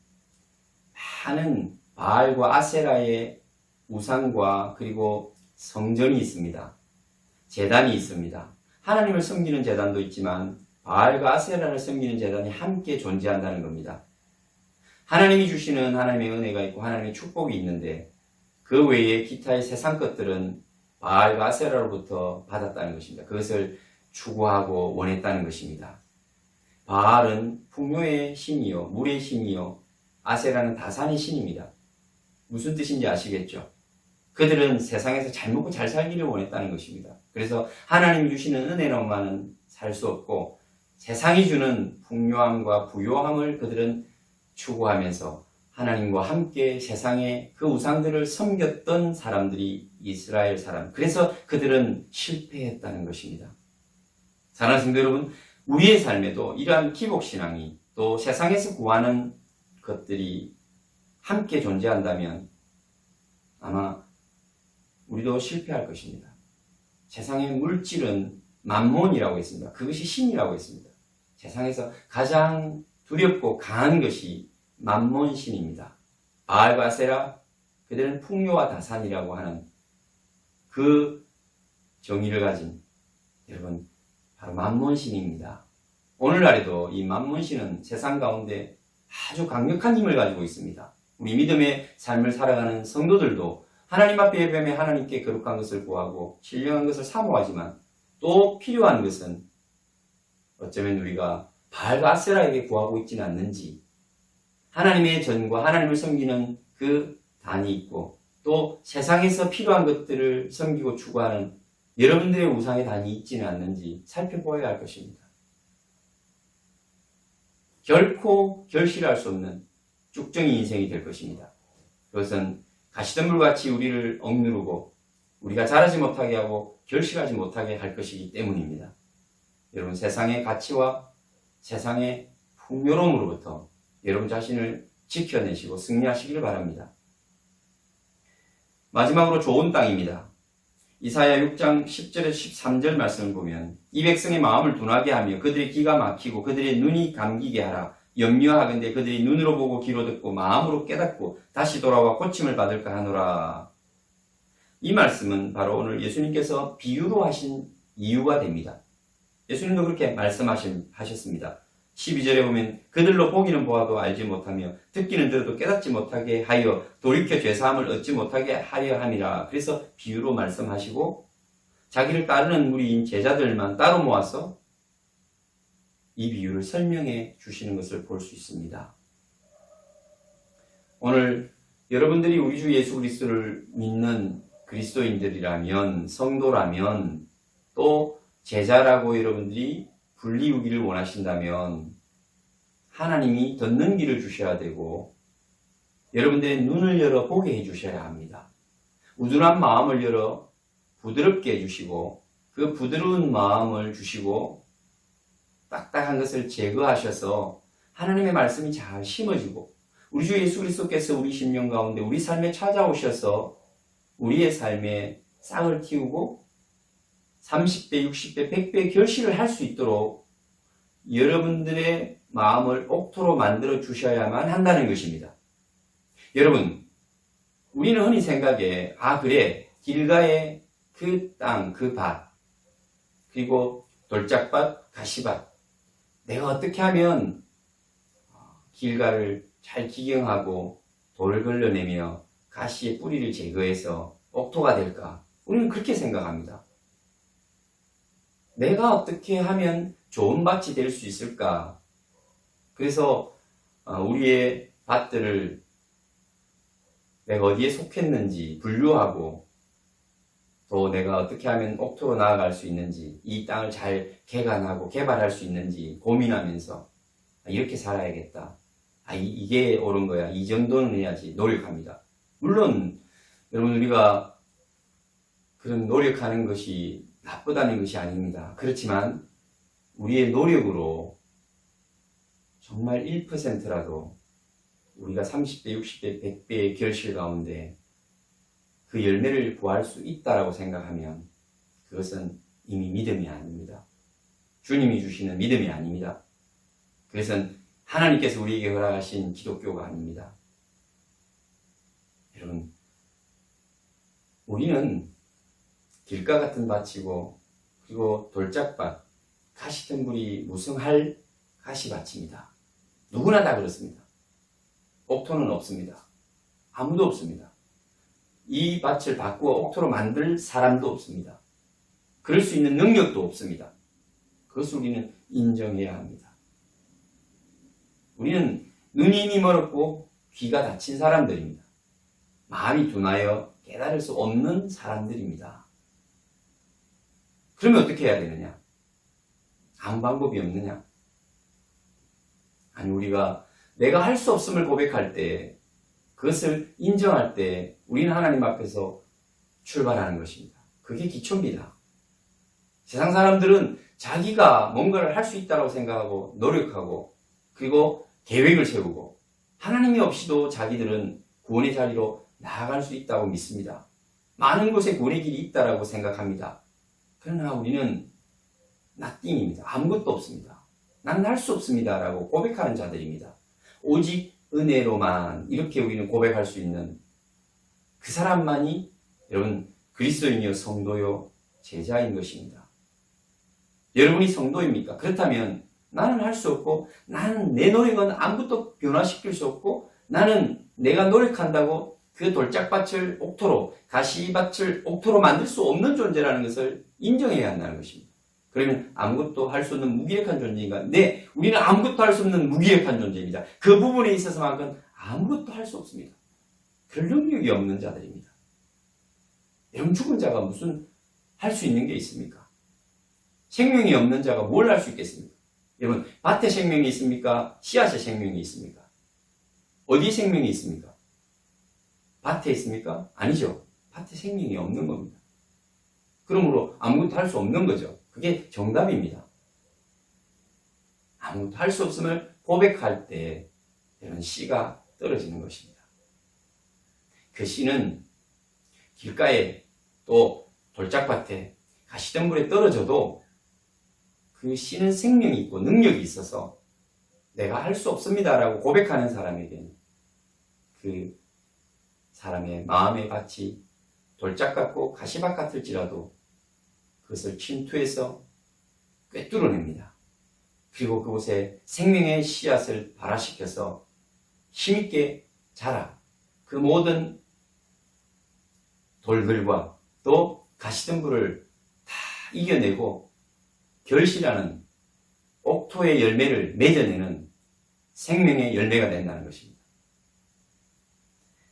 많은 바알과 아세라의 우상과 그리고 성전이 있습니다. 제단이 있습니다. 하나님을 섬기는 제단도 있지만 바알과 아세라를 섬기는 제단이 함께 존재한다는 겁니다. 하나님이 주시는 하나님의 은혜가 있고 하나님의 축복이 있는데 그 외에 기타의 세상 것들은 바알과 아세라로부터 받았다는 것입니다. 그것을 추구하고 원했다는 것입니다. 바알은 풍요의 신이요, 물의 신이요, 아세라는 다산의 신입니다. 무슨 뜻인지 아시겠죠? 그들은 세상에서 잘 먹고 잘 살기를 원했다는 것입니다. 그래서 하나님이 주시는 은혜로만은 살 수 없고 세상이 주는 풍요함과 부요함을 그들은 추구하면서 하나님과 함께 세상의 그 우상들을 섬겼던 사람들이 이스라엘 사람. 그래서 그들은 실패했다는 것입니다. 사랑하는 성도 여러분, 우리의 삶에도 이러한 기복신앙이 또 세상에서 구하는 것들이 함께 존재한다면 아마 우리도 실패할 것입니다. 세상의 물질은 만몬이라고 했습니다. 그것이 신이라고 했습니다. 세상에서 가장 두렵고 강한 것이 만몬신입니다. 바알과 아세라, 그들은 풍요와 다산이라고 하는 그 정의를 가진 여러분 바로 만몬신입니다. 오늘날에도 이 만몬신은 세상 가운데 아주 강력한 힘을 가지고 있습니다. 우리 믿음의 삶을 살아가는 성도들도 하나님 앞에 예배하며 하나님께 거룩한 것을 구하고 신령한 것을 사모하지만 또 필요한 것은 어쩌면 우리가 바알과 아세라에게 구하고 있지는 않는지, 하나님의 전과 하나님을 섬기는 그 단이 있고 또 세상에서 필요한 것들을 섬기고 추구하는 여러분들의 우상의 단이 있지는 않는지 살펴보아야 할 것입니다. 결코 결실할 수 없는 쭉정이 인생이 될 것입니다. 그것은 가시덤불같이 우리를 억누르고 우리가 자라지 못하게 하고 결실하지 못하게 할 것이기 때문입니다. 여러분, 세상의 가치와 세상의 풍요로움으로부터 여러분 자신을 지켜내시고 승리하시기를 바랍니다. 마지막으로 좋은 땅입니다. 이사야 6장 10절에서 13절 말씀을 보면 이 백성의 마음을 둔하게 하며 그들의 귀가 막히고 그들의 눈이 감기게 하라. 염려하건대 그들이 눈으로 보고 귀로 듣고 마음으로 깨닫고 다시 돌아와 고침을 받을까 하노라. 이 말씀은 바로 오늘 예수님께서 비유로 하신 이유가 됩니다. 예수님도 그렇게 말씀하셨습니다. 12절에 보면 그들로 보기는 보아도 알지 못하며 듣기는 들어도 깨닫지 못하게 하여 돌이켜 죄사함을 얻지 못하게 하려 함이라. 그래서 비유로 말씀하시고 자기를 따르는 무리인 제자들만 따로 모아서 이 비유를 설명해 주시는 것을 볼 수 있습니다. 오늘 여러분들이 우리 주 예수 그리스도를 믿는 그리스도인들이라면, 성도라면, 또 제자라고 여러분들이 불리우기를 원하신다면 하나님이 듣는 귀를 주셔야 되고 여러분들의 눈을 열어 보게 해주셔야 합니다. 우둔한 마음을 열어 부드럽게 해주시고 그 부드러운 마음을 주시고 딱딱한 것을 제거하셔서 하나님의 말씀이 잘 심어지고 우리 주 예수 그리스도께서 우리 심령 가운데 우리 삶에 찾아오셔서 우리의 삶에 싹을 틔우고 30배, 60배, 100배 결실을 할 수 있도록 여러분들의 마음을 옥토로 만들어 주셔야만 한다는 것입니다. 여러분, 우리는 흔히 생각에 그래, 길가의 그 땅, 그 밭, 그리고 돌짝밭, 가시밭, 내가 어떻게 하면 길가를 잘 기경하고 돌을 걸러내며 가시의 뿌리를 제거해서 옥토가 될까? 우리는 그렇게 생각합니다. 내가 어떻게 하면 좋은 밭이 될 수 있을까? 그래서 우리의 밭들을 내가 어디에 속했는지 분류하고 또 내가 어떻게 하면 옥토로 나아갈 수 있는지 이 땅을 잘 개간하고 개발할 수 있는지 고민하면서 이렇게 살아야겠다. 이게 옳은 거야. 이 정도는 해야지 노력합니다. 물론 여러분 우리가 그런 노력하는 것이 나쁘다는 것이 아닙니다. 그렇지만 우리의 노력으로 정말 1%라도 우리가 30배, 60배, 100배의 결실 가운데 그 열매를 구할 수 있다라고 생각하면 그것은 이미 믿음이 아닙니다. 주님이 주시는 믿음이 아닙니다. 그것은 하나님께서 우리에게 허락하신 기독교가 아닙니다. 여러분, 우리는 길가 같은 밭이고 그리고 돌짝밭, 가시덤불이 무성할 가시밭입니다. 누구나 다 그렇습니다. 옥토는 없습니다. 아무도 없습니다. 이 밭을 바꾸어 옥토로 만들 사람도 없습니다. 그럴 수 있는 능력도 없습니다. 그것을 우리는 인정해야 합니다. 우리는 눈이 이미 멀었고 귀가 닫힌 사람들입니다. 마음이 둔하여 깨달을 수 없는 사람들입니다. 그러면 어떻게 해야 되느냐? 아무 방법이 없느냐? 아니, 우리가 내가 할 수 없음을 고백할 때, 그것을 인정할 때 우리는 하나님 앞에서 출발하는 것입니다. 그게 기초입니다. 세상 사람들은 자기가 뭔가를 할 수 있다고 생각하고 노력하고 그리고 계획을 세우고 하나님이 없이도 자기들은 구원의 자리로 나아갈 수 있다고 믿습니다. 많은 곳에 구원의 길이 있다고 생각합니다. 그러나 우리는 nothing입니다. 아무것도 없습니다. 나는 할 수 없습니다 라고 고백하는 자들입니다. 오직 은혜로만 이렇게 우리는 고백할 수 있는 그 사람만이 여러분 그리스도인이요 성도요 제자인 것입니다. 여러분이 성도입니까? 그렇다면 나는 할 수 없고 나는 내 노력은 아무것도 변화시킬 수 없고 나는 내가 노력한다고 그 돌짝밭을 옥토로 가시밭을 옥토로 만들 수 없는 존재라는 것을 인정해야 한다는 것입니다. 그러면 아무것도 할 수 없는 무기력한 존재인가? 네, 우리는 아무것도 할 수 없는 무기력한 존재입니다. 그 부분에 있어서만큼 아무것도 할 수 없습니다. 별 능력이 없는 자들입니다. 여러분 죽은 자가 무슨 할 수 있는 게 있습니까? 생명이 없는 자가 뭘 할 수 있겠습니까? 여러분 밭에 생명이 있습니까? 씨앗에 생명이 있습니까? 어디에 생명이 있습니까? 밭에 있습니까? 아니죠. 밭에 생명이 없는 겁니다. 그러므로 아무것도 할 수 없는 거죠. 그게 정답입니다. 아무것도 할 수 없음을 고백할 때 이런 씨가 떨어지는 것입니다. 그 씨는 길가에 또 돌짝밭에 가시덤불에 떨어져도 그 씨는 생명이 있고 능력이 있어서 내가 할 수 없습니다라고 고백하는 사람에게는 그 사람의 마음의 밭이 돌짝 같고 가시밭 같을지라도 그것을 침투해서 꿰뚫어냅니다. 그리고 그곳에 생명의 씨앗을 발화시켜서 힘있게 자라 그 모든 돌들과 또 가시덤불을 다 이겨내고 결실하는 옥토의 열매를 맺어내는 생명의 열매가 된다는 것입니다.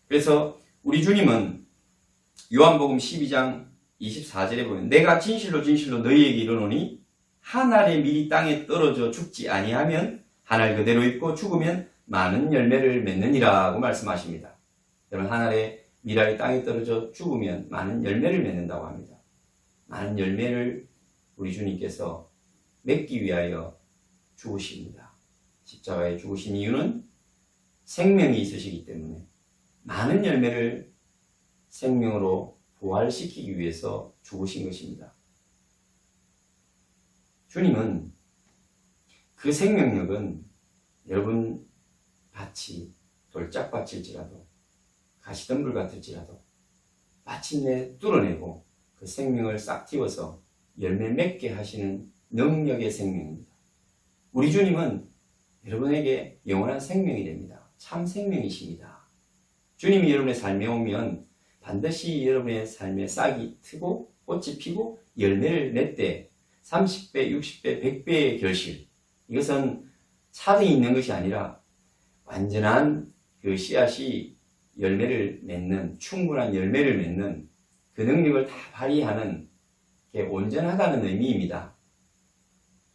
그래서 우리 주님은 요한복음 12장 24절에 보면 내가 진실로 진실로 너희에게 이르노니 한 알의 밀이 땅에 떨어져 죽지 아니하면 한 알 그대로 있고 죽으면 많은 열매를 맺느니라고 말씀하십니다. 여러분, 한 알의 밀알이 땅에 떨어져 죽으면 많은 열매를 맺는다고 합니다. 많은 열매를 우리 주님께서 맺기 위하여 죽으십니다. 십자가에 죽으신 이유는 생명이 있으시기 때문에 많은 열매를 생명으로 부활시키기 위해서 죽으신 것입니다. 주님은 그 생명력은 여러분 밭이 돌짝밭일지라도 가시덤불 같을지라도 마침내 뚫어내고 그 생명을 싹 틔워서 열매 맺게 하시는 능력의 생명입니다. 우리 주님은 여러분에게 영원한 생명이 됩니다. 참 생명이십니다. 주님이 여러분의 삶에 오면 반드시 여러분의 삶에 싹이 트고 꽃이 피고 열매를 맺되 30배, 60배, 100배의 결실, 이것은 차등이 있는 것이 아니라 완전한 그 씨앗이 열매를 맺는, 충분한 열매를 맺는 그 능력을 다 발휘하는 게 온전하다는 의미입니다.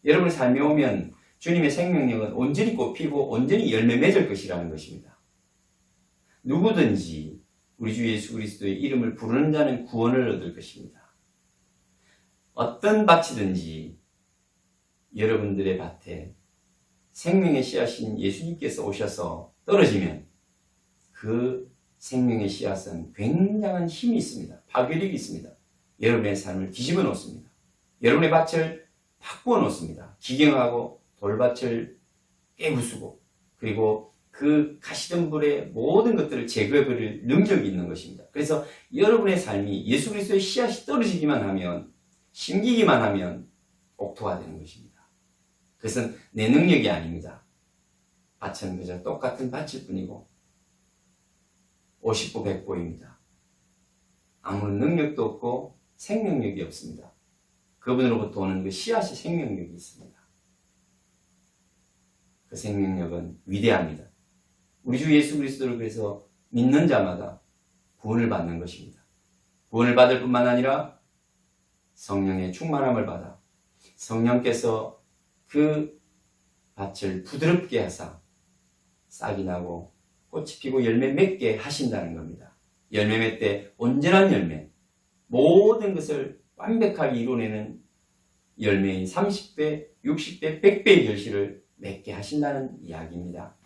여러분의 삶에 오면 주님의 생명력은 온전히 꽃피고 온전히 열매 맺을 것이라는 것입니다. 누구든지 우리 주 예수 그리스도의 이름을 부르는 자는 구원을 얻을 것입니다. 어떤 밭이든지 여러분들의 밭에 생명의 씨앗인 예수님께서 오셔서 떨어지면 그 생명의 씨앗은 굉장한 힘이 있습니다. 파괴력이 있습니다. 여러분의 삶을 뒤집어 놓습니다. 여러분의 밭을 바꾸어 놓습니다. 기경하고 돌밭을 깨부수고 그리고 그 가시덤불의 모든 것들을 제거해버릴 능력이 있는 것입니다. 그래서 여러분의 삶이 예수 그리스도의 씨앗이 떨어지기만 하면, 심기기만 하면 옥토가 되는 것입니다. 그것은 내 능력이 아닙니다. 밭은 그저 똑같은 밭일 뿐이고 50보 100보입니다. 아무런 능력도 없고 생명력이 없습니다. 그분으로부터 오는 그 씨앗이 생명력이 있습니다. 그 생명력은 위대합니다. 우리 주 예수 그리스도를 그래서 믿는 자마다 구원을 받는 것입니다. 구원을 받을 뿐만 아니라 성령의 충만함을 받아 성령께서 그 밭을 부드럽게 하사 싹이 나고 꽃이 피고 열매 맺게 하신다는 겁니다. 열매 맺되 온전한 열매, 모든 것을 완벽하게 이루어내는 열매인 30배, 60배, 100배의 결실을 맺게 하신다는 이야기입니다.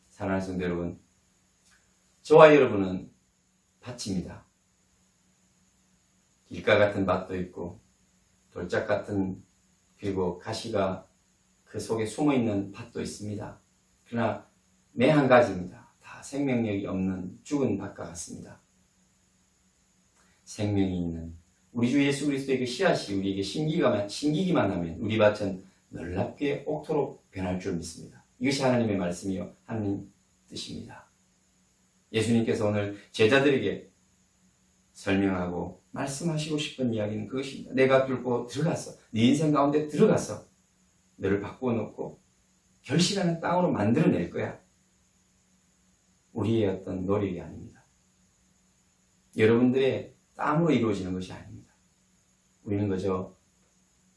사랑하는 성도 여러분, 저와 여러분은 밭입니다. 길가 같은 밭도 있고 돌짝 같은, 그리고 가시가 그 속에 숨어있는 밭도 있습니다. 그러나 매 한 가지입니다. 다 생명력이 없는 죽은 밭과 같습니다. 생명이 있는 우리 주 예수 그리스도의 그 씨앗이 우리에게 심기기만 하면 우리 밭은 놀랍게 옥토로 변할 줄 믿습니다. 이것이 하나님의 말씀이요 하나님 뜻입니다. 예수님께서 오늘 제자들에게 설명하고 말씀하시고 싶은 이야기는 그것입니다. 내가 뚫고 들어가서 네 인생 가운데 들어가서 너를 바꾸어 놓고 결실하는 땅으로 만들어낼 거야. 우리의 어떤 노력이 아닙니다. 여러분들의 땀으로 이루어지는 것이 아닙니다. 우리는 그저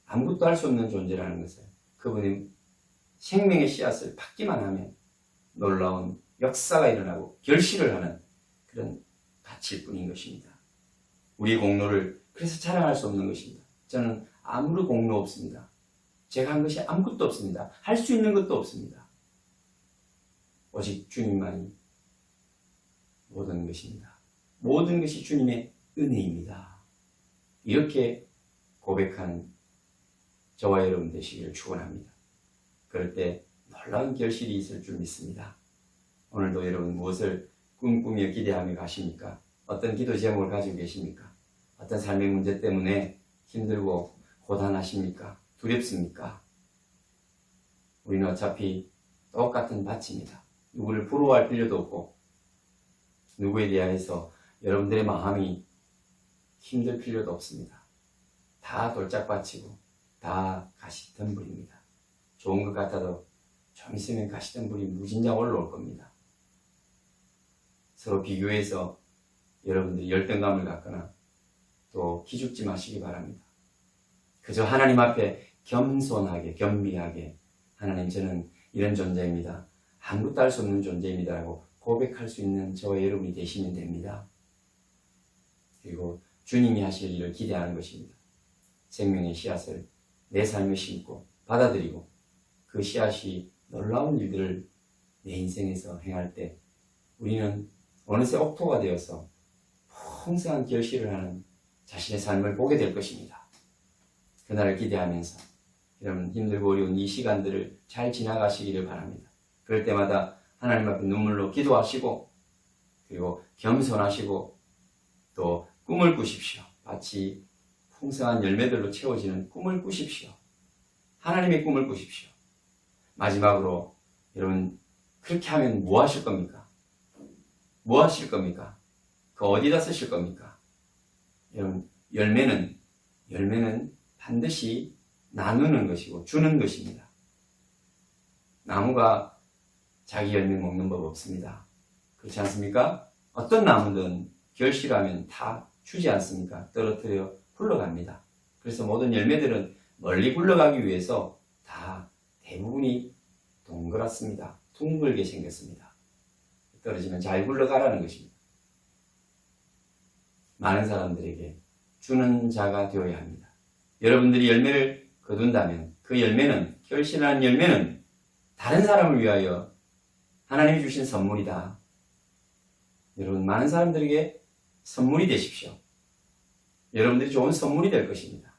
아무것도 할 수 없는 존재라는 것을 그분의 생명의 씨앗을 받기만 하면 놀라운 역사가 일어나고 결실을 하는 그런 밭일 뿐인 것입니다. 우리의 공로를 그래서 자랑할 수 없는 것입니다. 저는 아무런 공로 없습니다. 제가 한 것이 아무것도 없습니다. 할 수 있는 것도 없습니다. 오직 주님만이 모든 것입니다. 모든 것이 주님의 은혜입니다. 이렇게 고백하는 저와 여러분 되시기를 축원합니다. 그럴 때 놀라운 결실이 있을 줄 믿습니다. 오늘도 여러분 무엇을 꿈꾸며 기대하며 가십니까? 어떤 기도 제목을 가지고 계십니까? 어떤 삶의 문제 때문에 힘들고 고단하십니까? 두렵습니까? 우리는 어차피 똑같은 밭입니다. 누구를 부러워할 필요도 없고 누구에 대해서 여러분들의 마음이 힘들 필요도 없습니다. 다 돌짝밭이고 다 가시덤불입니다. 좋은 것 같아도 좀 있으면 가시덤불이 무진장 올라올 겁니다. 서로 비교해서 여러분들이 열등감을 갖거나 또 기죽지 마시기 바랍니다. 그저 하나님 앞에 겸손하게 겸비하게 하나님 저는 이런 존재입니다. 아무것도 할 수 없는 존재입니다라고 고백할 수 있는 저와 여러분이 되시면 됩니다. 그리고 주님이 하실 일을 기대하는 것입니다. 생명의 씨앗을 내 삶에 심고 받아들이고 그 씨앗이 놀라운 일들을 내 인생에서 행할 때 우리는 어느새 옥토가 되어서 풍성한 결실을 하는 자신의 삶을 보게 될 것입니다. 그날을 기대하면서 여러분 힘들고 어려운 이 시간들을 잘 지나가시기를 바랍니다. 그럴 때마다 하나님 앞에 눈물로 기도하시고 그리고 겸손하시고 또 꿈을 꾸십시오. 마치 풍성한 열매들로 채워지는 꿈을 꾸십시오. 하나님의 꿈을 꾸십시오. 마지막으로 여러분 그렇게 하면 뭐 하실 겁니까? 뭐 하실 겁니까? 그 어디다 쓰실 겁니까? 여러분 열매는 반드시 나누는 것이고 주는 것입니다. 나무가 자기 열매 먹는 법 없습니다. 그렇지 않습니까? 어떤 나무든 결실하면 다 주지 않습니까? 떨어뜨려 굴러갑니다. 그래서 모든 열매들은 멀리 굴러가기 위해서 다 대부분이 동그랗습니다. 둥글게 생겼습니다. 떨어지면 잘 굴러가라는 것입니다. 많은 사람들에게 주는 자가 되어야 합니다. 여러분들이 열매를 거둔다면 그 열매는 결실하는 열매는 다른 사람을 위하여 하나님이 주신 선물이다. 여러분 많은 사람들에게 선물이 되십시오. 여러분들이 좋은 선물이 될 것입니다.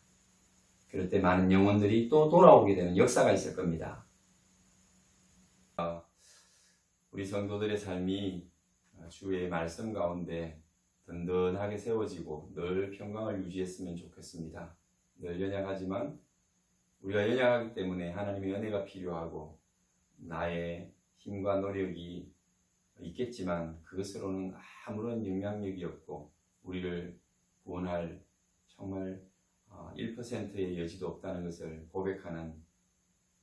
그럴 때 많은 영혼들이 또 돌아오게 되는 역사가 있을 겁니다. 우리 성도들의 삶이 주의 말씀 가운데 든든하게 세워지고 늘 평강을 유지했으면 좋겠습니다. 늘 연약하지만 우리가 연약하기 때문에 하나님의 은혜가 필요하고 나의 힘과 노력이 있겠지만 그것으로는 아무런 영향력이 없고 우리를 구원할 정말 1%의 여지도 없다는 것을 고백하는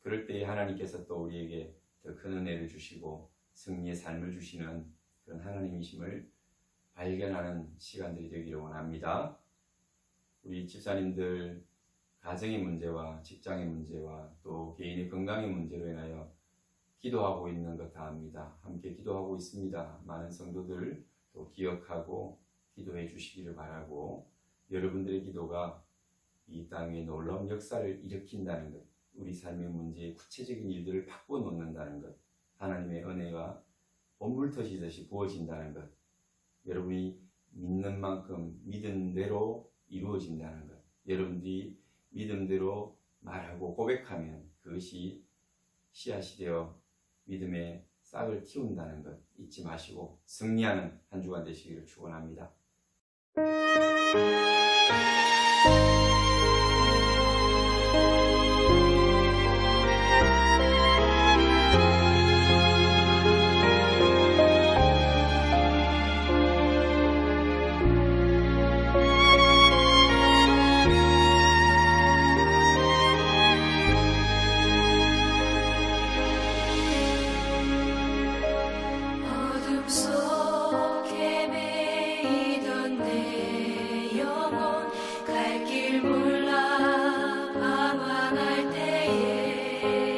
그럴 때에 하나님께서 또 우리에게 더 큰 은혜를 주시고 승리의 삶을 주시는 그런 하나님이심을 발견하는 시간들이 되기를 원합니다. 우리 집사님들 가정의 문제와 직장의 문제와 또 개인의 건강의 문제로 인하여 기도하고 있는 것 다 압니다. 함께 기도하고 있습니다. 많은 성도들 또 기억하고 기도해 주시기를 바라고 여러분들의 기도가 이 땅에 놀라운 역사를 일으킨다는 것, 우리 삶의 문제의 구체적인 일들을 바꿔놓는다는 것, 하나님의 은혜가 온물 터지듯이 부어진다는 것, 여러분이 믿는 만큼 믿은 대로 이루어진다는 것, 여러분들이 믿음대로 말하고 고백하면 그것이 씨앗이 되어 믿음의 싹을 틔운다는 것 잊지 마시고 승리하는 한 주간 되시기를 축원합니다. 어둠 속에 매이던 내 영혼 갈 길 몰라 방황할 때에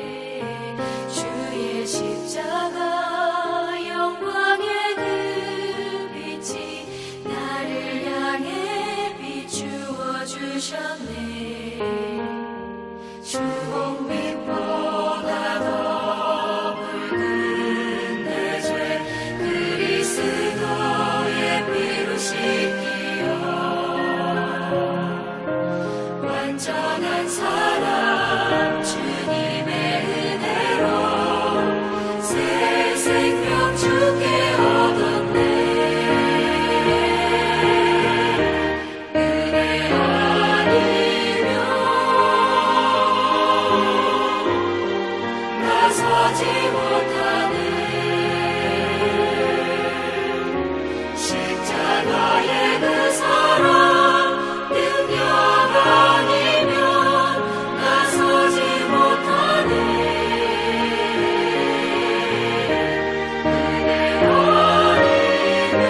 주의 십자가 영광의 그 빛이 나를 향해 비추어 주셨네. 주 홍빛보다 더 붉은 내 죄 그리스도의 피로 씻기어 완전한 사랑 주님의 은혜로 새 생명 주께 얻었네. 은혜 아니면 나서지 못하네. 십자가의 그 사랑 능력 아니면 나서지 못하네. 은혜 아니면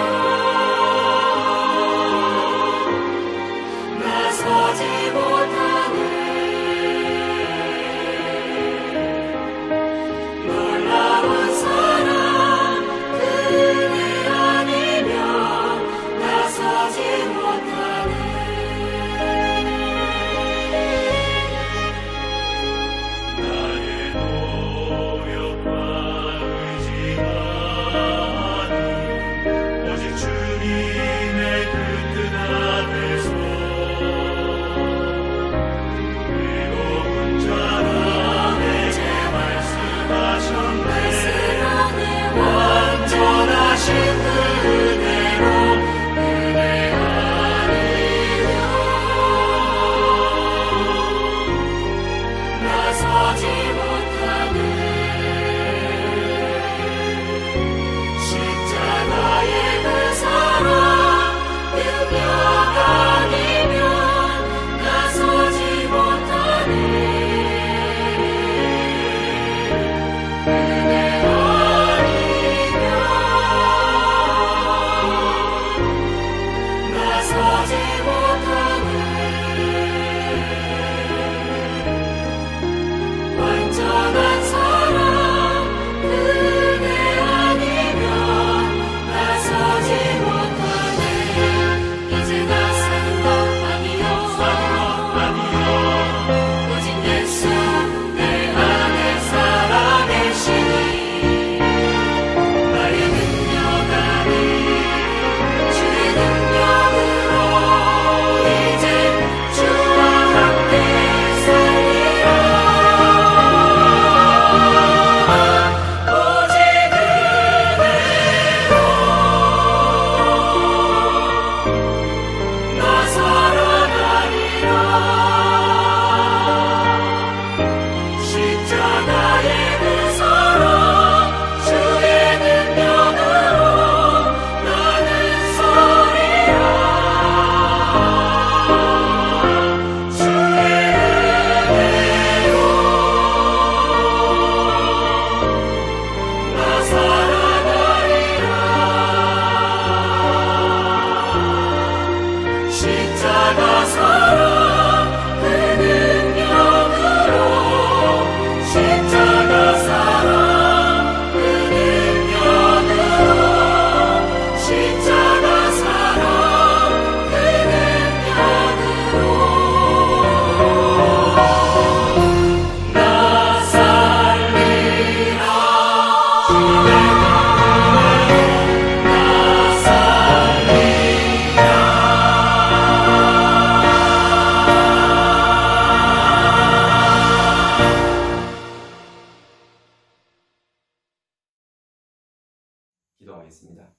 기도하겠습니다.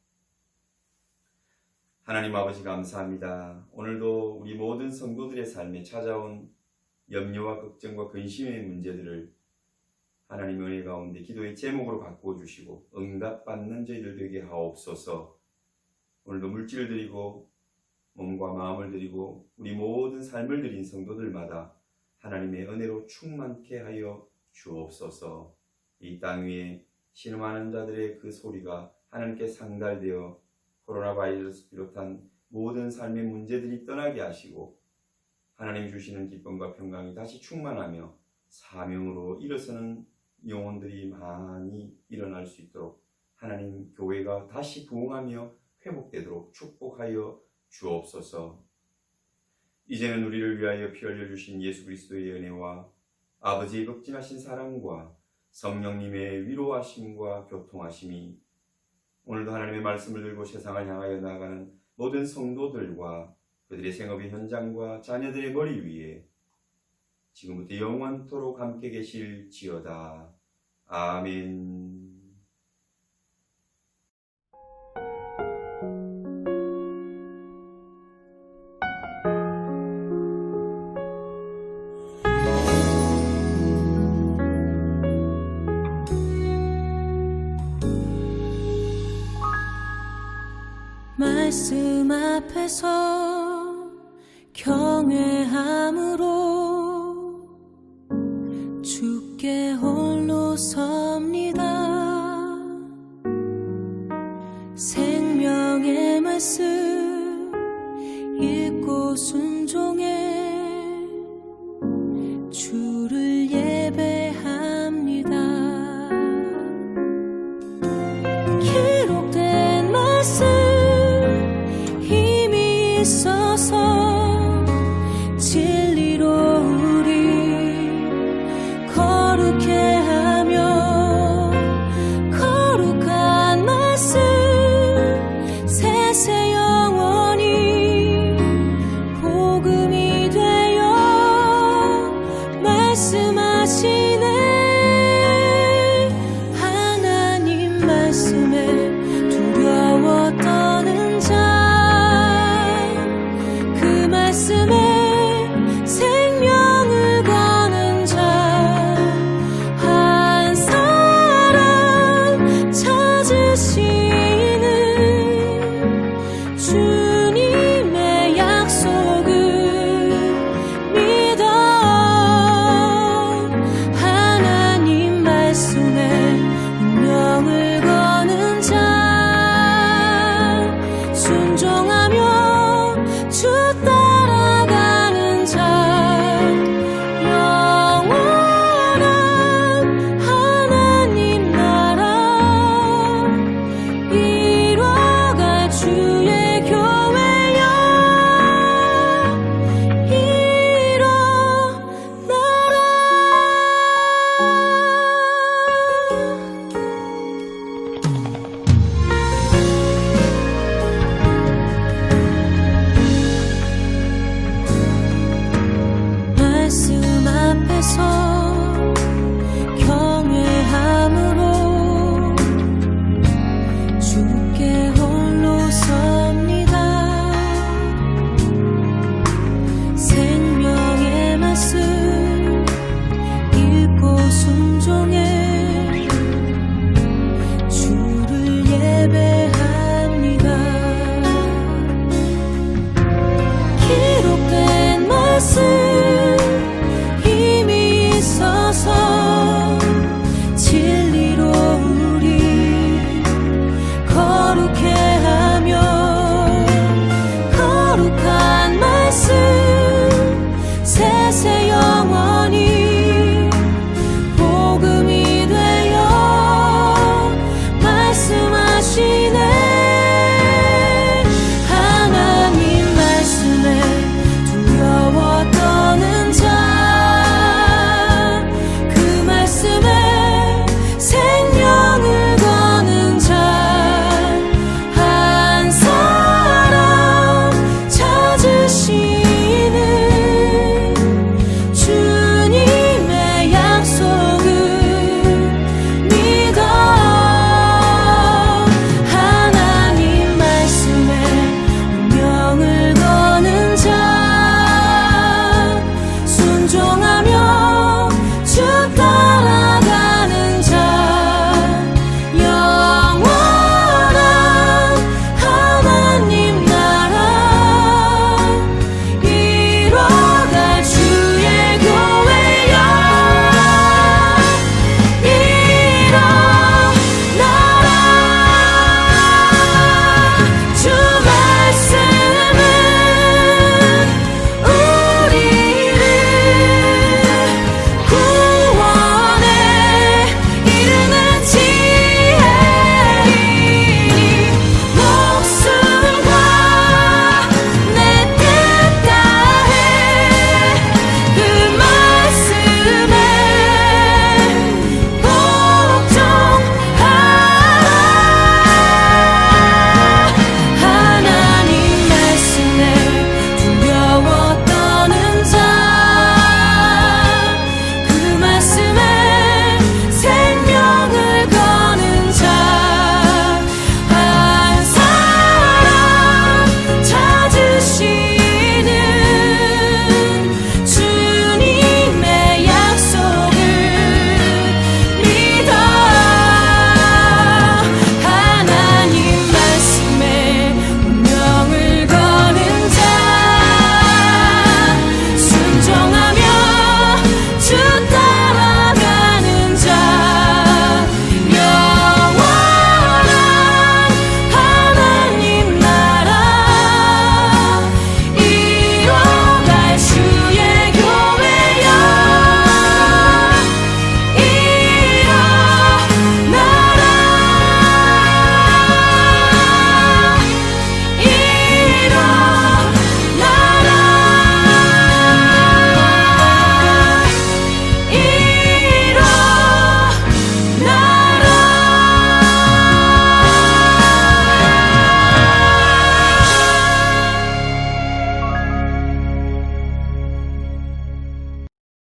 하나님 아버지 감사합니다. 오늘도 우리 모든 성도들의 삶에 찾아온 염려와 걱정과 근심의 문제들을 하나님의 은혜 가운데 기도의 제목으로 바꾸어 주시고 응답받는 저희들 되게 하옵소서. 오늘도 물질을 드리고 몸과 마음을 드리고 우리 모든 삶을 드린 성도들마다 하나님의 은혜로 충만케 하여 주옵소서. 이 땅 위에 신음하는 자들의 그 소리가 하나님께 상달되어 코로나 바이러스 비롯한 모든 삶의 문제들이 떠나게 하시고 하나님 주시는 기쁨과 평강이 다시 충만하며 사명으로 일어서는 영혼들이 많이 일어날 수 있도록 하나님 교회가 다시 부흥하며 회복되도록 축복하여 주옵소서. 이제는 우리를 위하여 피 흘려 주신 예수 그리스도의 은혜와 아버지의 극진하신 사랑과 성령님의 위로하심과 교통하심이 오늘도 하나님의 말씀을 들고 세상을 향하여 나아가는 모든 성도들과 그들의 생업의 현장과 자녀들의 머리 위에 지금부터 영원토록 함께 계실지어다. 아멘. 말씀 앞에서 경외함으로 주께 홀로 섭니다. 생명의 말씀